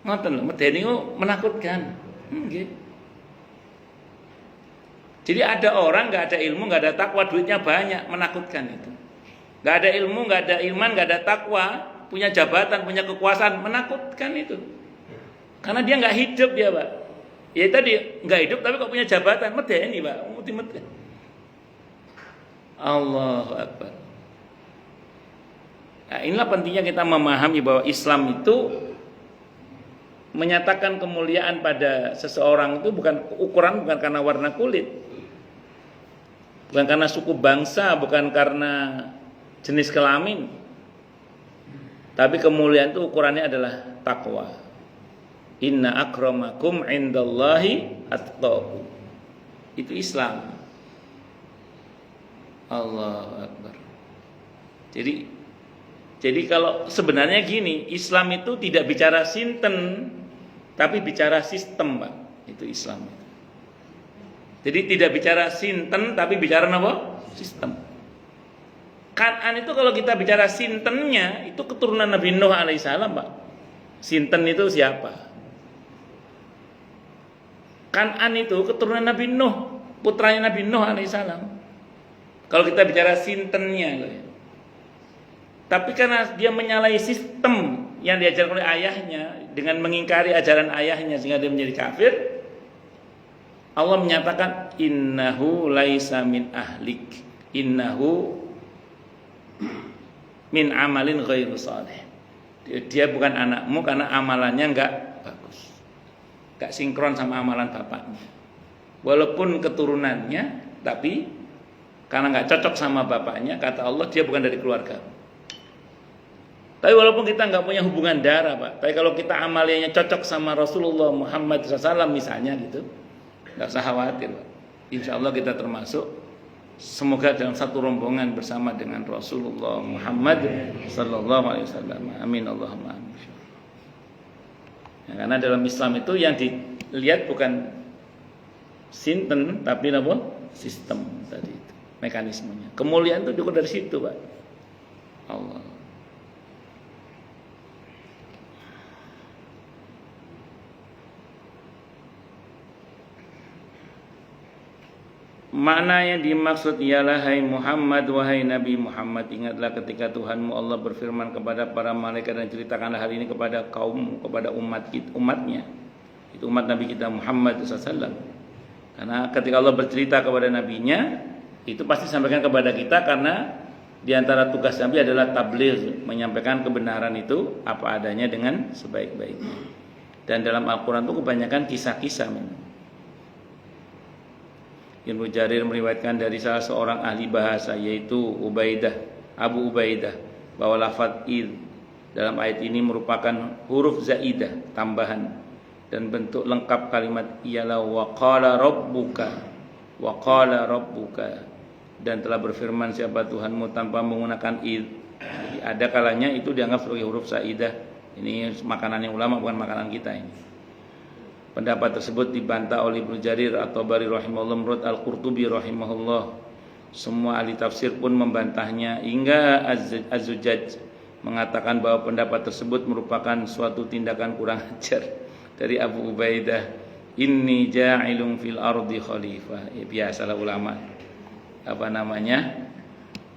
Ngoten lho, medeni itu menakutkan. Nggih. Jadi ada orang nggak ada ilmu, nggak ada takwa, duitnya banyak, menakutkan itu. Nggak ada ilmu, nggak ada iman, nggak ada takwa, punya jabatan, punya kekuasaan, menakutkan itu. Karena dia nggak hidup dia, Pak. Ya tadi nggak hidup tapi kok punya jabatan, medeni, Pak. Medeni. Allahu Akbar. Nah, inilah pentingnya kita memahami bahwa Islam itu menyatakan kemuliaan pada seseorang itu bukan ukuran, bukan karena warna kulit, bukan karena suku bangsa, bukan karena jenis kelamin, tapi kemuliaan itu ukurannya adalah takwa. Inna akramakum indallahi atqakum. Itu Islam. Allahu Akbar. Jadi kalau sebenarnya gini, Islam itu tidak bicara sinten, tapi bicara sistem, Pak. Itu Islam. Jadi tidak bicara sinten, tapi bicara apa? Sistem. Kan'an itu kalau kita bicara sintennya, itu keturunan Nabi Nuh alaihissalam, Pak. Sinten itu siapa? Kan'an itu keturunan Nabi Nuh, putranya Nabi Nuh alaihissalam. Kalau kita bicara sintennya, tapi karena dia menyalahi sistem yang diajarkan oleh ayahnya dengan mengingkari ajaran ayahnya sehingga dia menjadi kafir, Allah menyatakan innahu laisa min ahlik, innahu min amalin ghairu salih. Dia bukan anakmu karena amalannya enggak bagus, enggak sinkron sama amalan bapaknya. Walaupun keturunannya, tapi karena enggak cocok sama bapaknya, kata Allah dia bukan dari keluarga. Tapi walaupun kita nggak punya hubungan darah, Pak, tapi kalau kita amalnya cocok sama Rasulullah Muhammad SAW misalnya gitu, nggak usah khawatir, Pak. Insya Allah kita termasuk, semoga dalam satu rombongan bersama dengan Rasulullah Muhammad SAW. Amin Allahumma amin. Ya, karena dalam Islam itu yang dilihat bukan sinten tapi apa? Sistem tadi itu, mekanismenya. Kemuliaan itu juga dari situ, Pak. Allah. Makna yang dimaksud ialah hai Muhammad, wahai Nabi Muhammad, ingatlah ketika Tuhanmu Allah berfirman kepada para malaikat dan ceritakanlah hal ini kepada kaummu, kepada umatnya. Itu umat Nabi kita Muhammad SAW. Karena ketika Allah bercerita kepada nabinya, itu pasti sampaikan kepada kita, karena diantara tugas Nabi adalah tabligh, menyampaikan kebenaran itu apa adanya dengan sebaik-baiknya. Dan dalam Al-Quran itu kebanyakan kisah-kisah memang. Ibnu Jarir meriwayatkan dari salah seorang ahli bahasa, yaitu Abu Ubaidah, bahwa lafaz id dalam ayat ini merupakan huruf zaidah, tambahan, dan bentuk lengkap kalimat ialah waqala rabbuka, dan telah berfirman siapa Tuhanmu, tanpa menggunakan id. Jadi ada kalanya itu dianggap sebagai huruf zaidah. Ini makanannya ulama, bukan makanan kita ini. Pendapat tersebut dibantah oleh Ibnu Jarir atau Bari rahimahullah. Menurut Al-Qurtubi rahimahullah, semua ahli tafsir pun membantahnya, hingga Az-Zujaj mengatakan bahwa pendapat tersebut merupakan suatu tindakan kurang ajar dari Abu Ubaidah. Inni ja'ilun fil ardi khalifah. Ya, biasalah ulama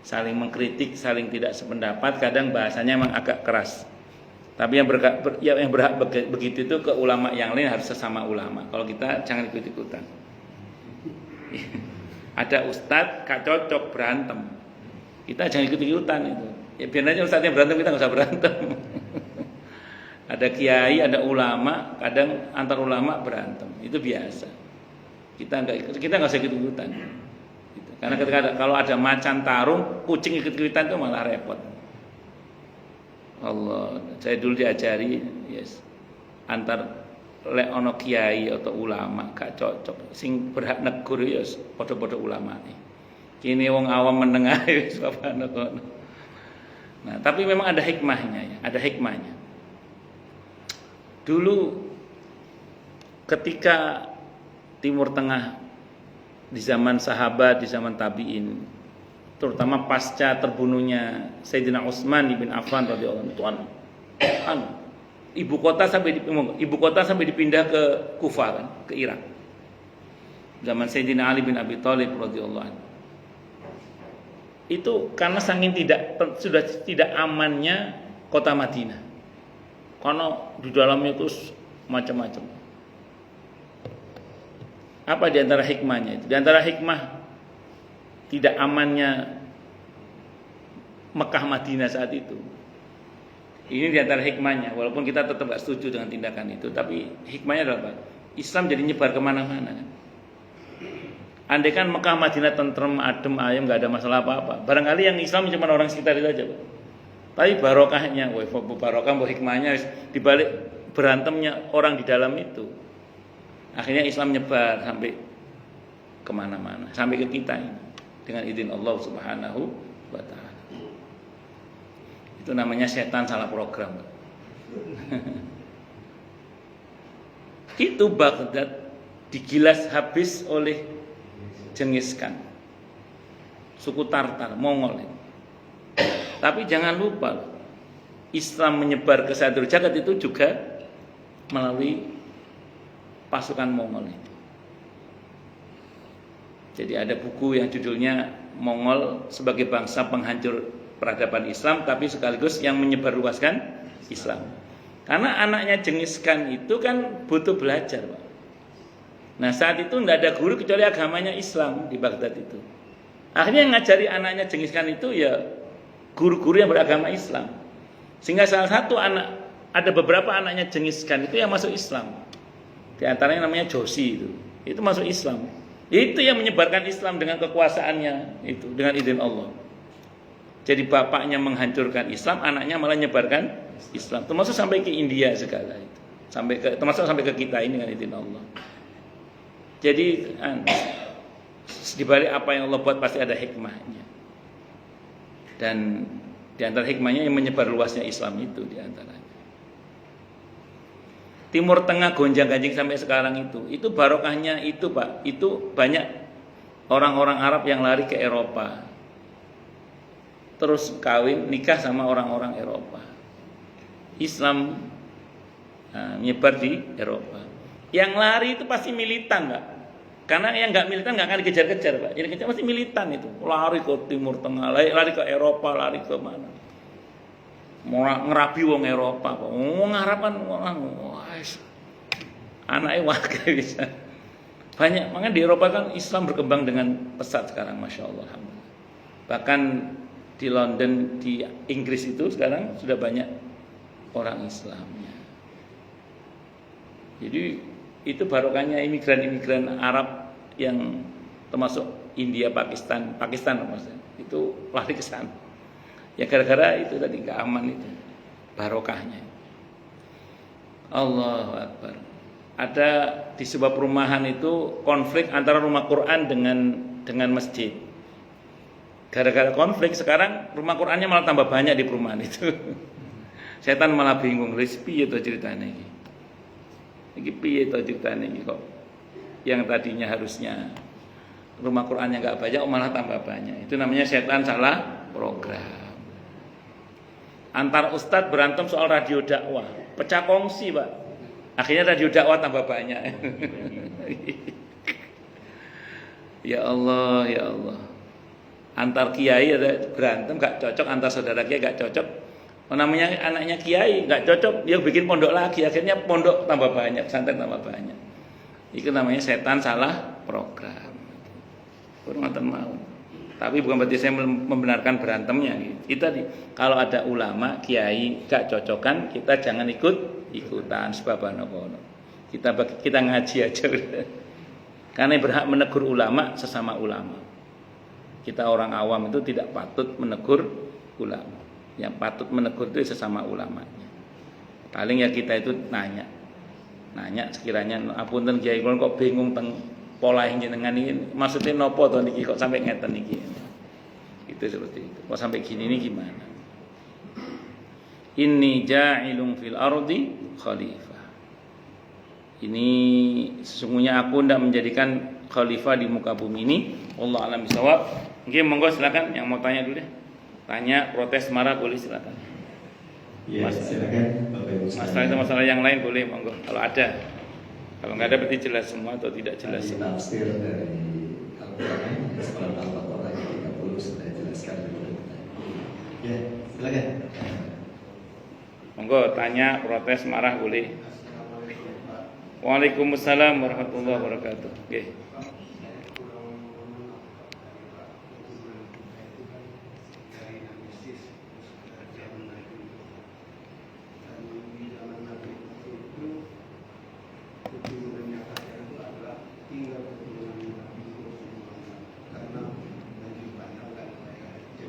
saling mengkritik, saling tidak sependapat, kadang bahasanya memang agak keras. Tapi yang berhak begitu itu ke ulama yang lain, harus sesama ulama. Kalau kita jangan ikut-ikutan. Ada ustadz gak cocok berantem, kita jangan ikut-ikutan itu. Ya biar aja ustadznya berantem, kita nggak usah berantem. Ada kiai, ada ulama, kadang antar ulama berantem, itu biasa. Kita nggak usah ikut-ikutan. Karena kalau ada macan tarung, kucing ikut-ikutan itu malah repot. Allah, saya dulu diajari, antar lek ono kiai atau ulama gak cocok, sing berhak negur ya padha-padha ulama. Kini wong awam menengah wis apa ngono. Nah, tapi memang ada hikmahnya ya, ada hikmahnya. Dulu ketika Timur Tengah di zaman sahabat, di zaman tabi'in, terutama pasca terbunuhnya Sayyidina Utsman bin Affan radhiyallahu anhu, ibu kota sampai dipindah ke Kufah, kan, ke Irak. Zaman Sayyidina Ali bin Abi Thalib radhiyallahu anhu. Itu karena saking sudah tidak amannya kota Madinah. Karena di dalamnya itu macam-macam. Apa di antara hikmahnya itu? Di antara hikmah tidak amannya Mekah Madinah saat itu, ini diantara hikmahnya. Walaupun kita tetap gak setuju dengan tindakan itu, tapi hikmahnya adalah apa? Islam jadi nyebar kemana-mana. Andai kan Mekah Madinah tentrem, adem, ayem, gak ada masalah apa-apa, barangkali yang Islam cuma orang sekitar itu aja, Pak. Tapi barokahnya, barokah, hikmahnya dibalik berantemnya orang di dalam itu, akhirnya Islam nyebar sampai kemana-mana, sampai ke kita ini, dengan izin Allah Subhanahu wa ta'ala. Itu namanya setan salah program. Itu Baghdad digilas habis oleh Genghis Khan, suku Tartar, Mongol. Tapi jangan lupa, Islam menyebar ke Sadr Jagat itu juga melalui pasukan Mongol itu. Jadi ada buku yang judulnya Mongol sebagai bangsa penghancur peradaban Islam, tapi sekaligus yang menyebarluaskan Islam. Karena anaknya Genghis Khan itu kan butuh belajar, Pak. Nah saat itu tidak ada guru kecuali agamanya Islam di Baghdad itu. Akhirnya yang ngajari anaknya Genghis Khan itu ya guru-guru yang beragama Islam. Sehingga salah satu ada beberapa anaknya Genghis Khan itu yang masuk Islam. Di antaranya namanya Joshi itu masuk Islam. Itu yang menyebarkan Islam dengan kekuasaannya itu, dengan izin Allah. Jadi bapaknya menghancurkan Islam, anaknya malah menyebarkan Islam. Termasuk sampai ke India segala itu. Termasuk sampai ke kita ini dengan izin Allah. Jadi di balik apa yang Allah buat pasti ada hikmahnya. Dan di antara hikmahnya yang menyebar luasnya Islam itu di antaranya. Timur Tengah gonjang-ganjing sampai sekarang itu barokahnya itu Pak, itu banyak orang-orang Arab yang lari ke Eropa, terus kawin nikah sama orang-orang Eropa. Islam nyebar di Eropa. Yang lari itu pasti militan Pak, karena yang nggak militan nggak akan dikejar-kejar Pak. Yang dikejar pasti militan itu, lari ke Timur Tengah, lari ke Eropa, lari ke mana? Mau ngerabi wong Eropa, wong Arab kan anaknya warga bisa banyak. Makanya di Eropa kan Islam berkembang dengan pesat sekarang, masya Allah, alhamdulillah. Bahkan di London, di Inggris itu sekarang sudah banyak orang Islamnya. Jadi itu barokahnya imigran Arab yang termasuk India, Pakistan maksudnya, itu lari ke sana. Ya gara-gara itu tadi, keamanan itu, barokahnya. Allahu Akbar. Ada di sebuah perumahan itu konflik antara rumah Quran dengan masjid. Gara-gara konflik sekarang rumah Qurannya malah tambah banyak di perumahan itu. Setan malah bingung, piye to ceritanya iki. Iki piye to ceritanya iki kok. Yang tadinya harusnya rumah Qurannya enggak banyak malah tambah banyak. Itu namanya setan salah program. Antar ustadz berantem soal radio dakwah, pecah kongsi Pak. Akhirnya radio dakwah tambah banyak. Ya Allah, ya Allah. Antar kiai ada berantem gak cocok, antar saudara kiai gak cocok. Namanya anaknya kiai gak cocok, dia bikin pondok lagi. Akhirnya pondok tambah banyak, pesantren tambah banyak. Itu namanya setan salah program. Kurang mau. Tapi bukan berarti saya membenarkan berantemnya. Kita kalau ada ulama, kiai gak cocokan, kita jangan ikutan sebab kono. Kita ngaji aja. Karena berhak menegur ulama sesama ulama. Kita orang awam itu tidak patut menegur ulama. Yang patut menegur itu sesama ulamanya. Paling ya kita itu nanya sekiranya apunten kiai kula kok bingung teng pola jenengan ini, maksudnya nopo to niki kok sampai ngeten niki. Itu seperti itu. Kok sampai gini ini gimana? Inni ja'ilun fil ardi khalifah. Ini sesungguhnya aku hendak menjadikan khalifah di muka bumi ini. Allah alam bisawab. Oke, monggo silakan yang mau tanya dulu deh. Tanya, protes, marah boleh silakan. Ya, silakan Bapak Ibu. Masalah yang lain boleh monggo kalau ada. Kalau nggak ada berarti jelas semua atau tidak jelas semua. Tafsir dari Al-Quran surat Al-Baqarah ayat 30 sudah jelaskan. Ya, silakan. Monggo tanya, protes, marah boleh. Waalaikumsalam warahmatullahi wabarakatuh. Oke.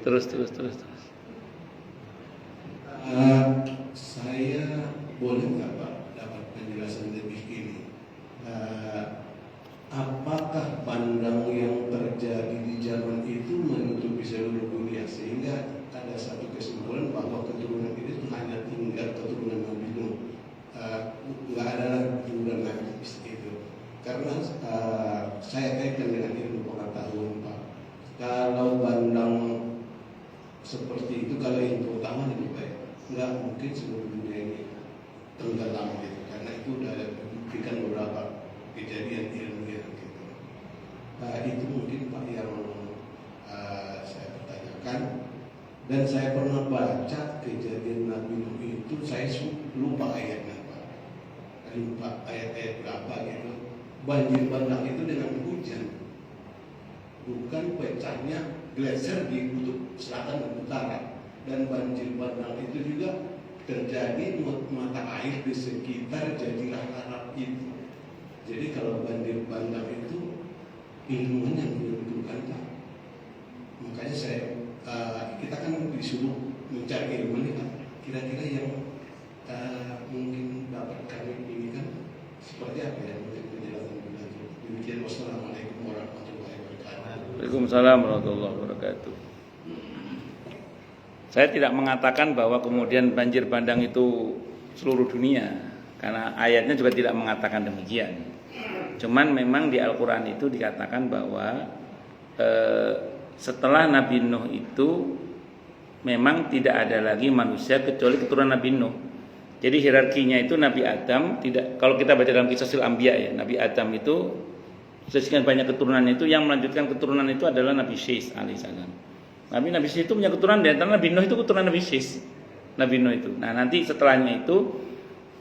Terus. Saya boleh nggak Pak dapat penjelasan lebih ini? Apakah pandang yang terjadi di zaman itu menutupi seluruh dunia sehingga ada satu kesimpulan bahwa keturunan itu hanya tinggal keturunan Nabi Nuh, nggak ada lagi keturunan Nabi itu? Karena saya kaitkan dengan ilmu pengetahuan Pak. Kalau pandang seperti itu, kalau yang pertama lebih baik, nggak mungkin seluruh dunia ini tenggelam gitu, karena itu sudah dibuktikan beberapa kejadian ilmiah gitu. Itu mungkin Pak yang saya pertanyakan. Dan saya pernah baca kejadian Nabi Nuh itu, saya lupa ayatnya Pak, lupa ayat-ayat berapa gitu. Banjir bandang itu dengan hujan, bukan pecahnya glacier di kutub selatan dan utara. Dan banjir bandang itu juga terjadi mata air di sekitar Jazirah Arab itu. Jadi kalau banjir bandang itu ilmuwan yang menentukan Pak. Makanya kita kan disuruh mencari ilmu ini Pak. Kira-kira yang mungkin dapat kami ini kan seperti apa ya untuk penjelasan lebih lanjut. Demikian, wassalamualaikum warahmatullahi wabarakatuh. Waalaikumsalam warahmatullahi wabarakatuh. Saya tidak mengatakan bahwa kemudian banjir bandang itu seluruh dunia. Karena ayatnya juga tidak mengatakan demikian. Cuman memang di Al-Quran itu dikatakan bahwa setelah Nabi Nuh itu memang tidak ada lagi manusia kecuali keturunan Nabi Nuh. Jadi hierarkinya itu Nabi Adam tidak, kalau kita baca dalam Qisasil Anbiya ya, Nabi Adam itu sekian banyak keturunan itu, yang melanjutkan keturunan itu adalah Nabi Syis alaihissalam. Nabi Syis itu punya keturunan, di antara Nabi Nuh itu keturunan Nabi Syis. Nabi Nuh itu. Nah, nanti setelahnya itu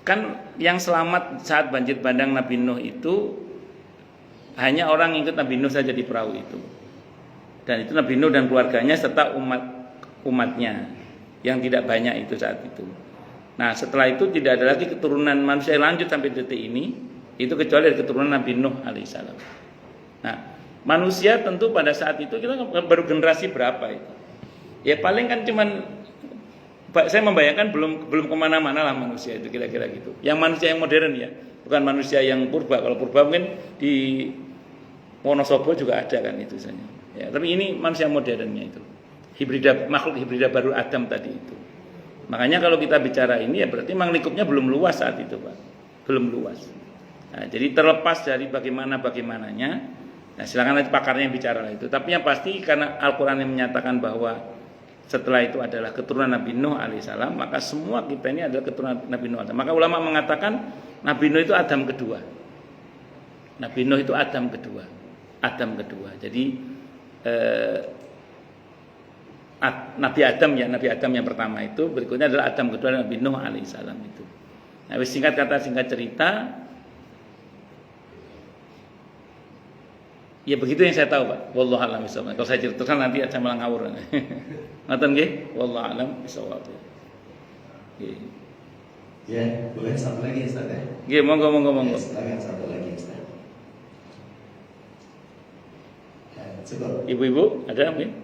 kan yang selamat saat banjir bandang Nabi Nuh itu hanya orang yang ikut Nabi Nuh saja di perahu itu. Dan itu Nabi Nuh dan keluarganya serta umatnya yang tidak banyak itu saat itu. Nah, setelah itu tidak ada lagi keturunan manusia yang lanjut sampai detik ini, itu kecuali dari keturunan Nabi Nuh alaihissalam. Nah, manusia tentu pada saat itu kita baru generasi berapa itu? Ya paling kan cuman, saya membayangkan belum kemana-mana lah manusia itu kira-kira gitu. Yang manusia yang modern ya, bukan manusia yang purba. Kalau purba mungkin di Wonosobo juga ada kan itu saja. Ya, tapi ini manusia modernnya itu, makhluk hibrida baru Adam tadi itu. Makanya kalau kita bicara ini ya berarti memang lingkupnya belum luas saat itu Pak, belum luas. Nah, jadi terlepas dari bagaimananya, nah silakan nanti pakarnya yang bicara itu. Tapi yang pasti karena Al-Quran yang menyatakan bahwa setelah itu adalah keturunan Nabi Nuh alaihissalam, maka semua kita ini adalah keturunan Nabi Nuh. Maka ulama mengatakan Nabi Nuh itu Adam kedua. Nabi Nuh itu Adam kedua. Jadi Nabi Adam yang pertama itu, berikutnya adalah Adam kedua Nabi Nuh alaihissalam itu. Nah, singkat cerita, ya begitu yang saya tahu Pak. Wallahu a'lam bishawab. Kalau saya ceritakan nanti akan malah ngawur. Ngoten nggih? Wallahu a'lam bishawab. Nggih. Ya, boleh satu lagi Ustaz ya. Nggih, monggo. Ya, silakan satu lagi Ustaz. Ya, cukup. Ibu-ibu ada mungkin?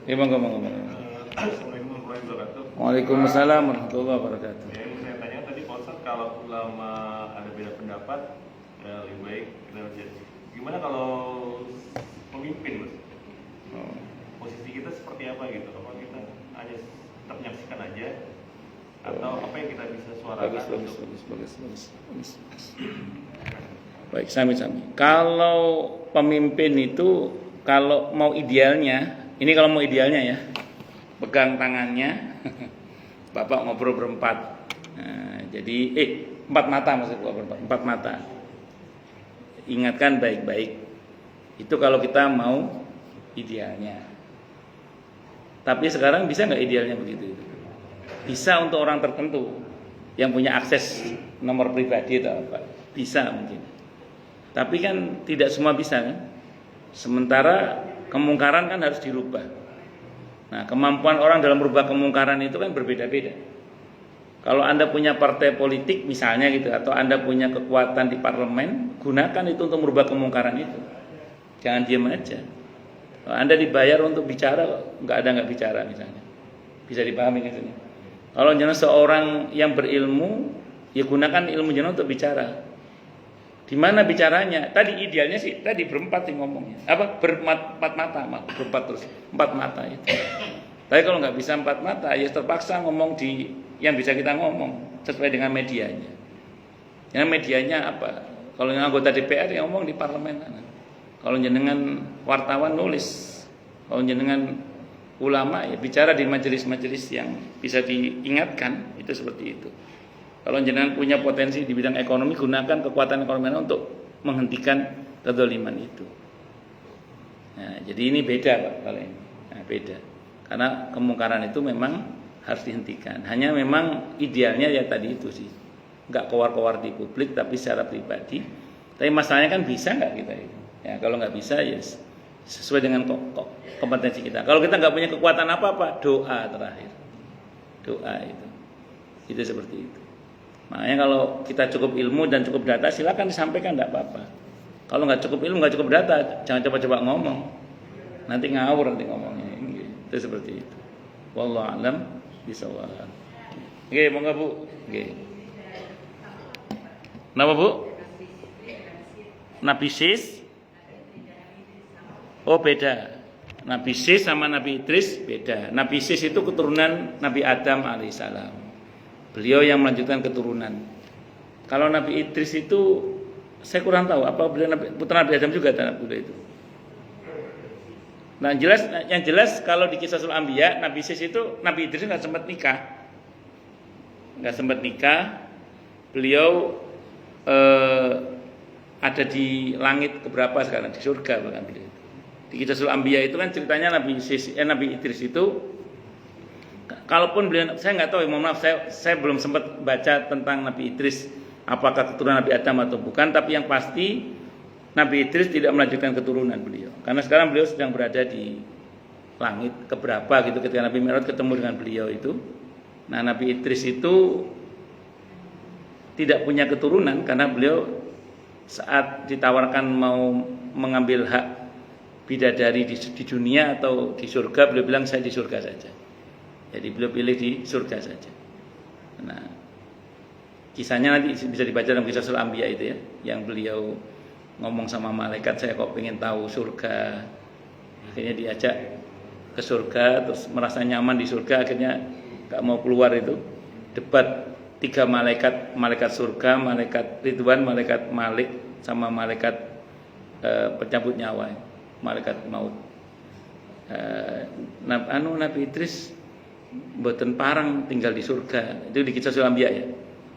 Ya, monggo. Assalamualaikum warahmatullahi wabarakatuh. Waalaikumsalam warahmatullahi wabarakatuh. Ya, yang saya tanya tadi Pak Ustadz, kalau ulama ada beda pendapat, ya lebih baik kita jadi. Gimana kalau pemimpin, Mas? Posisi kita seperti apa gitu? Apa kita hanya tetap menyaksikan aja, atau apa yang kita bisa suarakan? Bagus. Baik, sami. Kalau pemimpin itu, kalau mau idealnya, ini kalau mau idealnya ya, pegang tangannya, Bapak ngobrol berempat. Nah, jadi empat mata maksud gua, empat mata. Ingatkan baik-baik. Itu kalau kita mau idealnya. Tapi sekarang bisa nggak idealnya begitu? Bisa untuk orang tertentu yang punya akses nomor pribadi atau apa, bisa mungkin. Tapi kan tidak semua bisa kan. Sementara kemungkaran kan harus dirubah. Nah, kemampuan orang dalam merubah kemungkaran itu kan berbeda-beda. Kalau Anda punya partai politik misalnya gitu, atau Anda punya kekuatan di parlemen, gunakan itu untuk merubah kemungkaran itu. Jangan diam aja. Kalau Anda dibayar untuk bicara, nggak bicara misalnya. Bisa dipahami kan? Kalau jenengan seorang yang berilmu, ya gunakan ilmu jenengan untuk bicara. Di mana bicaranya? Tadi idealnya sih tadi berempat sih ngomongnya. Berempat mata, berempat terus, empat mata itu. Tapi kalau nggak bisa empat mata, ya terpaksa ngomong di yang bisa kita ngomong sesuai dengan medianya. Yang medianya apa? Kalau yang anggota DPR yang ngomong di parlemen. Kalau jenengan wartawan nulis. Kalau jenengan ulama ya bicara di majelis-majelis yang bisa diingatkan, itu seperti itu. Kalau jenengan punya potensi di bidang ekonomi, gunakan kekuatan ekonomi untuk menghentikan kezaliman itu. Nah, jadi ini beda Pak kalau ini. Nah, beda. Karena kemungkaran itu memang harus dihentikan. Hanya memang idealnya ya tadi itu sih. Enggak keluar-keluar di publik tapi secara pribadi. Tapi masalahnya kan bisa enggak kita itu? Ya, kalau enggak bisa ya sesuai dengan kompetensi kita. Kalau kita enggak punya kekuatan apa-apa, doa terakhir. Doa itu. Itu seperti itu. Makanya kalau kita cukup ilmu dan cukup data, silakan disampaikan, tidak apa-apa. Kalau nggak cukup ilmu, nggak cukup data, jangan coba-coba ngomong. Nanti ngawur nanti ngomongnya. Itu seperti itu. Wallahu a'lam bishawab. Oke, monggo Bu. Oke. Kenapa Bu? Nabi Sis. Oh beda. Nabi Sis sama Nabi Idris beda. Nabi Sis itu keturunan Nabi Adam alaihissalam. Beliau yang melanjutkan keturunan. Kalau Nabi Idris itu saya kurang tahu apa beliau putra Nabi Adam juga beliau itu. Nah yang jelas kalau di Qisasul Anbiya Nabi Idris nggak sempat nikah, beliau ada di langit keberapa sekarang, di surga bahkan beliau. Di Qisasul Anbiya itu kan ceritanya Nabi Idris itu, kalaupun beliau, saya nggak tahu, mohon maaf saya belum sempat baca tentang Nabi Idris apakah keturunan Nabi Adam atau bukan, tapi yang pasti Nabi Idris tidak melanjutkan keturunan beliau, karena sekarang beliau sedang berada di langit keberapa gitu ketika Nabi Mi'raj ketemu dengan beliau itu. Nah Nabi Idris itu tidak punya keturunan karena beliau saat ditawarkan mau mengambil hak bidadari di dunia atau di surga, beliau bilang saya di surga saja. Jadi beliau pilih di surga saja. Nah, kisahnya nanti bisa dibaca dalam Qisasul Anbiya itu ya, yang beliau ngomong sama malaikat, saya kok pengen tahu surga. Akhirnya diajak ke surga, terus merasa nyaman di surga, akhirnya gak mau keluar itu. Debat 3 malaikat surga, malaikat Ridwan, malaikat Malik, sama malaikat pencabut nyawa, malaikat maut. Nabi Idris mboten parang tinggal di surga. Itu di Qisasul Anbiya ya.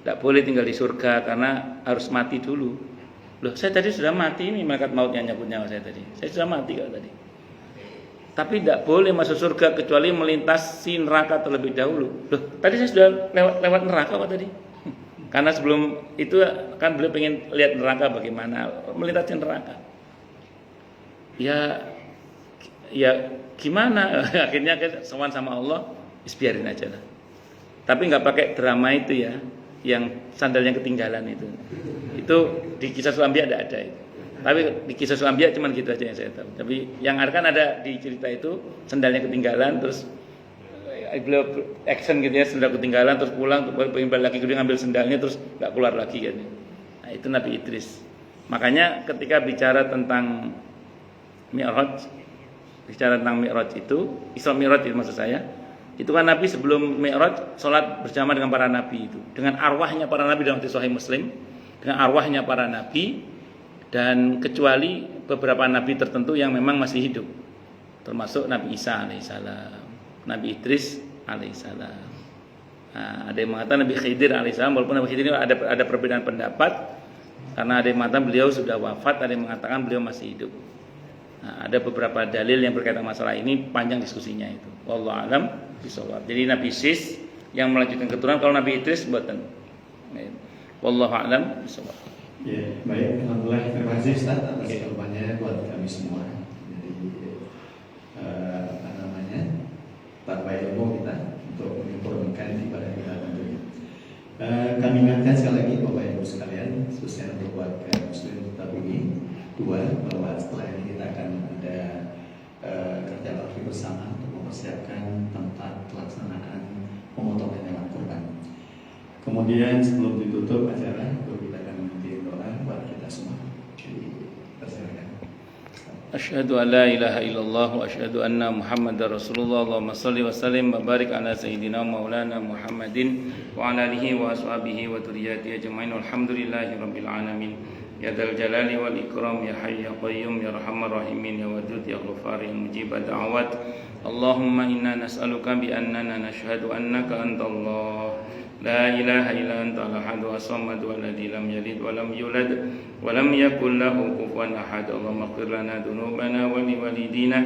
Tidak boleh tinggal di surga karena harus mati dulu. Loh, saya tadi sudah mati, ini malaikat maut yang nyabut nyawa saya tadi. Saya sudah mati kok tadi. Tapi tidak boleh masuk surga kecuali melintasi neraka terlebih dahulu. Loh, tadi saya sudah lewat neraka kok tadi. Karena sebelum itu kan beliau pengen lihat neraka bagaimana, melintasi neraka. Ya gimana? Akhirnya sowan sama Allah, biarin aja lah. Tapi nggak pakai drama itu ya, yang sandalnya ketinggalan itu. Itu di Qisasul Anbiya tidak ada itu. Tapi di Qisasul Anbiya cuma gitu aja yang saya tahu. Tapi yang kan ada di cerita itu sandalnya ketinggalan, terus beliau action gitu ya, sendal ketinggalan, terus pulang, pengen balik lagi, dia ngambil sendalnya, terus nggak keluar lagi kan. Nah itu Nabi Idris. Makanya ketika bicara tentang Mi'raj itu, Isra Mi'raj itu maksud saya, itu kan Nabi sebelum Mi'raj sholat bersama dengan para Nabi itu, dengan arwahnya para Nabi dalam Sahih Muslim, dengan arwahnya para Nabi, dan kecuali beberapa Nabi tertentu yang memang masih hidup, termasuk Nabi Isa alaihissalam, Nabi Idris alaihissalam. Nah, ada yang mengatakan Nabi Khidir alaihissalam, walaupun Nabi Khidir ada perbedaan pendapat, karena ada yang mengatakan beliau sudah wafat, ada yang mengatakan beliau masih hidup. Nah, ada beberapa dalil yang berkaitan masalah ini, panjang diskusinya itu. Wallahu a'lam bishawab. Jadi Nabi Sis yang melanjutkan keturunan, kalau Nabi Idris buatan. Wallahu a'lam bishawab. Ya, baik, alhamdulillah, terima kasih Ustaz atas jawabannya buat kami semua. Jadi tanpa ilmu kita untuk menyempurnakan ibadah kita tentunya. Kami ingatkan sekali lagi Bapak Ibu sekalian, khususnya untuk warga Muslim Tabuni 2, bahwa setelah ini kita akan ada kerja bakti bersama untuk mempersiapkan tempat pelaksanaan pemotongan hewan kurban. Kemudian sebelum ditutup acara, kita akan meminta doa buat kita semua. Jadi persilakan. Asyhadu an la ilaha illallah wa asyhadu anna Muhammadar Rasulullah. Allahumma shalli wa sallim wa barik ala sayyidina maulana Muhammadin wa ala alihi wa ashabihi wa dzurriyyatihi ajmain. Alhamdulillahirabbil alamin. Ya dzal jalali wal ikram, ya hayy ya qayyum, ya arhamar rahimin, ya wadud ya ghafar, ya mujib da'awat. Allahumma inna nas'aluka bi annana nashhadu annaka antallah la ilaha illa anta al-ahad was-samad alladzi lam yalid wa lam yulad wa lam yakul lahu kufuwan ahad. Allahumma ighfir lana dzunubana wa li walidina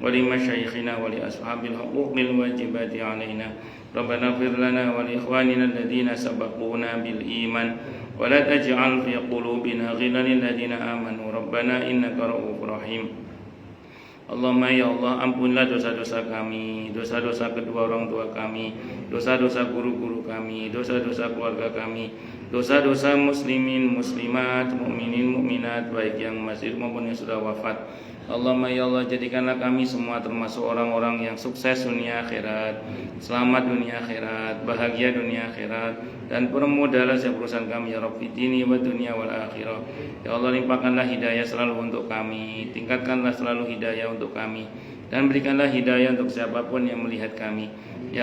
wa li masyayikhina wa li ashabil huquqil wajibati alaina. Rabbana ighfir lana wa li ikhwanina alladzina sabaquna bil iman wa la taj'al fi qulubina ghillan lil ladzina amanu rabbana innaka ra'ufur rahim. Allahumma ya Allah, ampunilah dosa-dosa kami, dosa-dosa kedua orang tua kami, dosa-dosa guru-guru kami, dosa-dosa keluarga kami, dosa-dosa muslimin, muslimat, mukminin, mukminat, baik yang masih maupun yang sudah wafat. Allahumma ya Allah, jadikanlah kami semua termasuk orang-orang yang sukses dunia akhirat, selamat dunia akhirat, bahagia dunia akhirat, dan permudahlah setiap urusan kami ya Rabbi dini wa dunia wal akhirah. Ya Allah, limpahkanlah hidayah selalu untuk kami, tingkatkanlah selalu hidayah untuk kami, dan berikanlah hidayah untuk siapapun yang melihat kami. Ya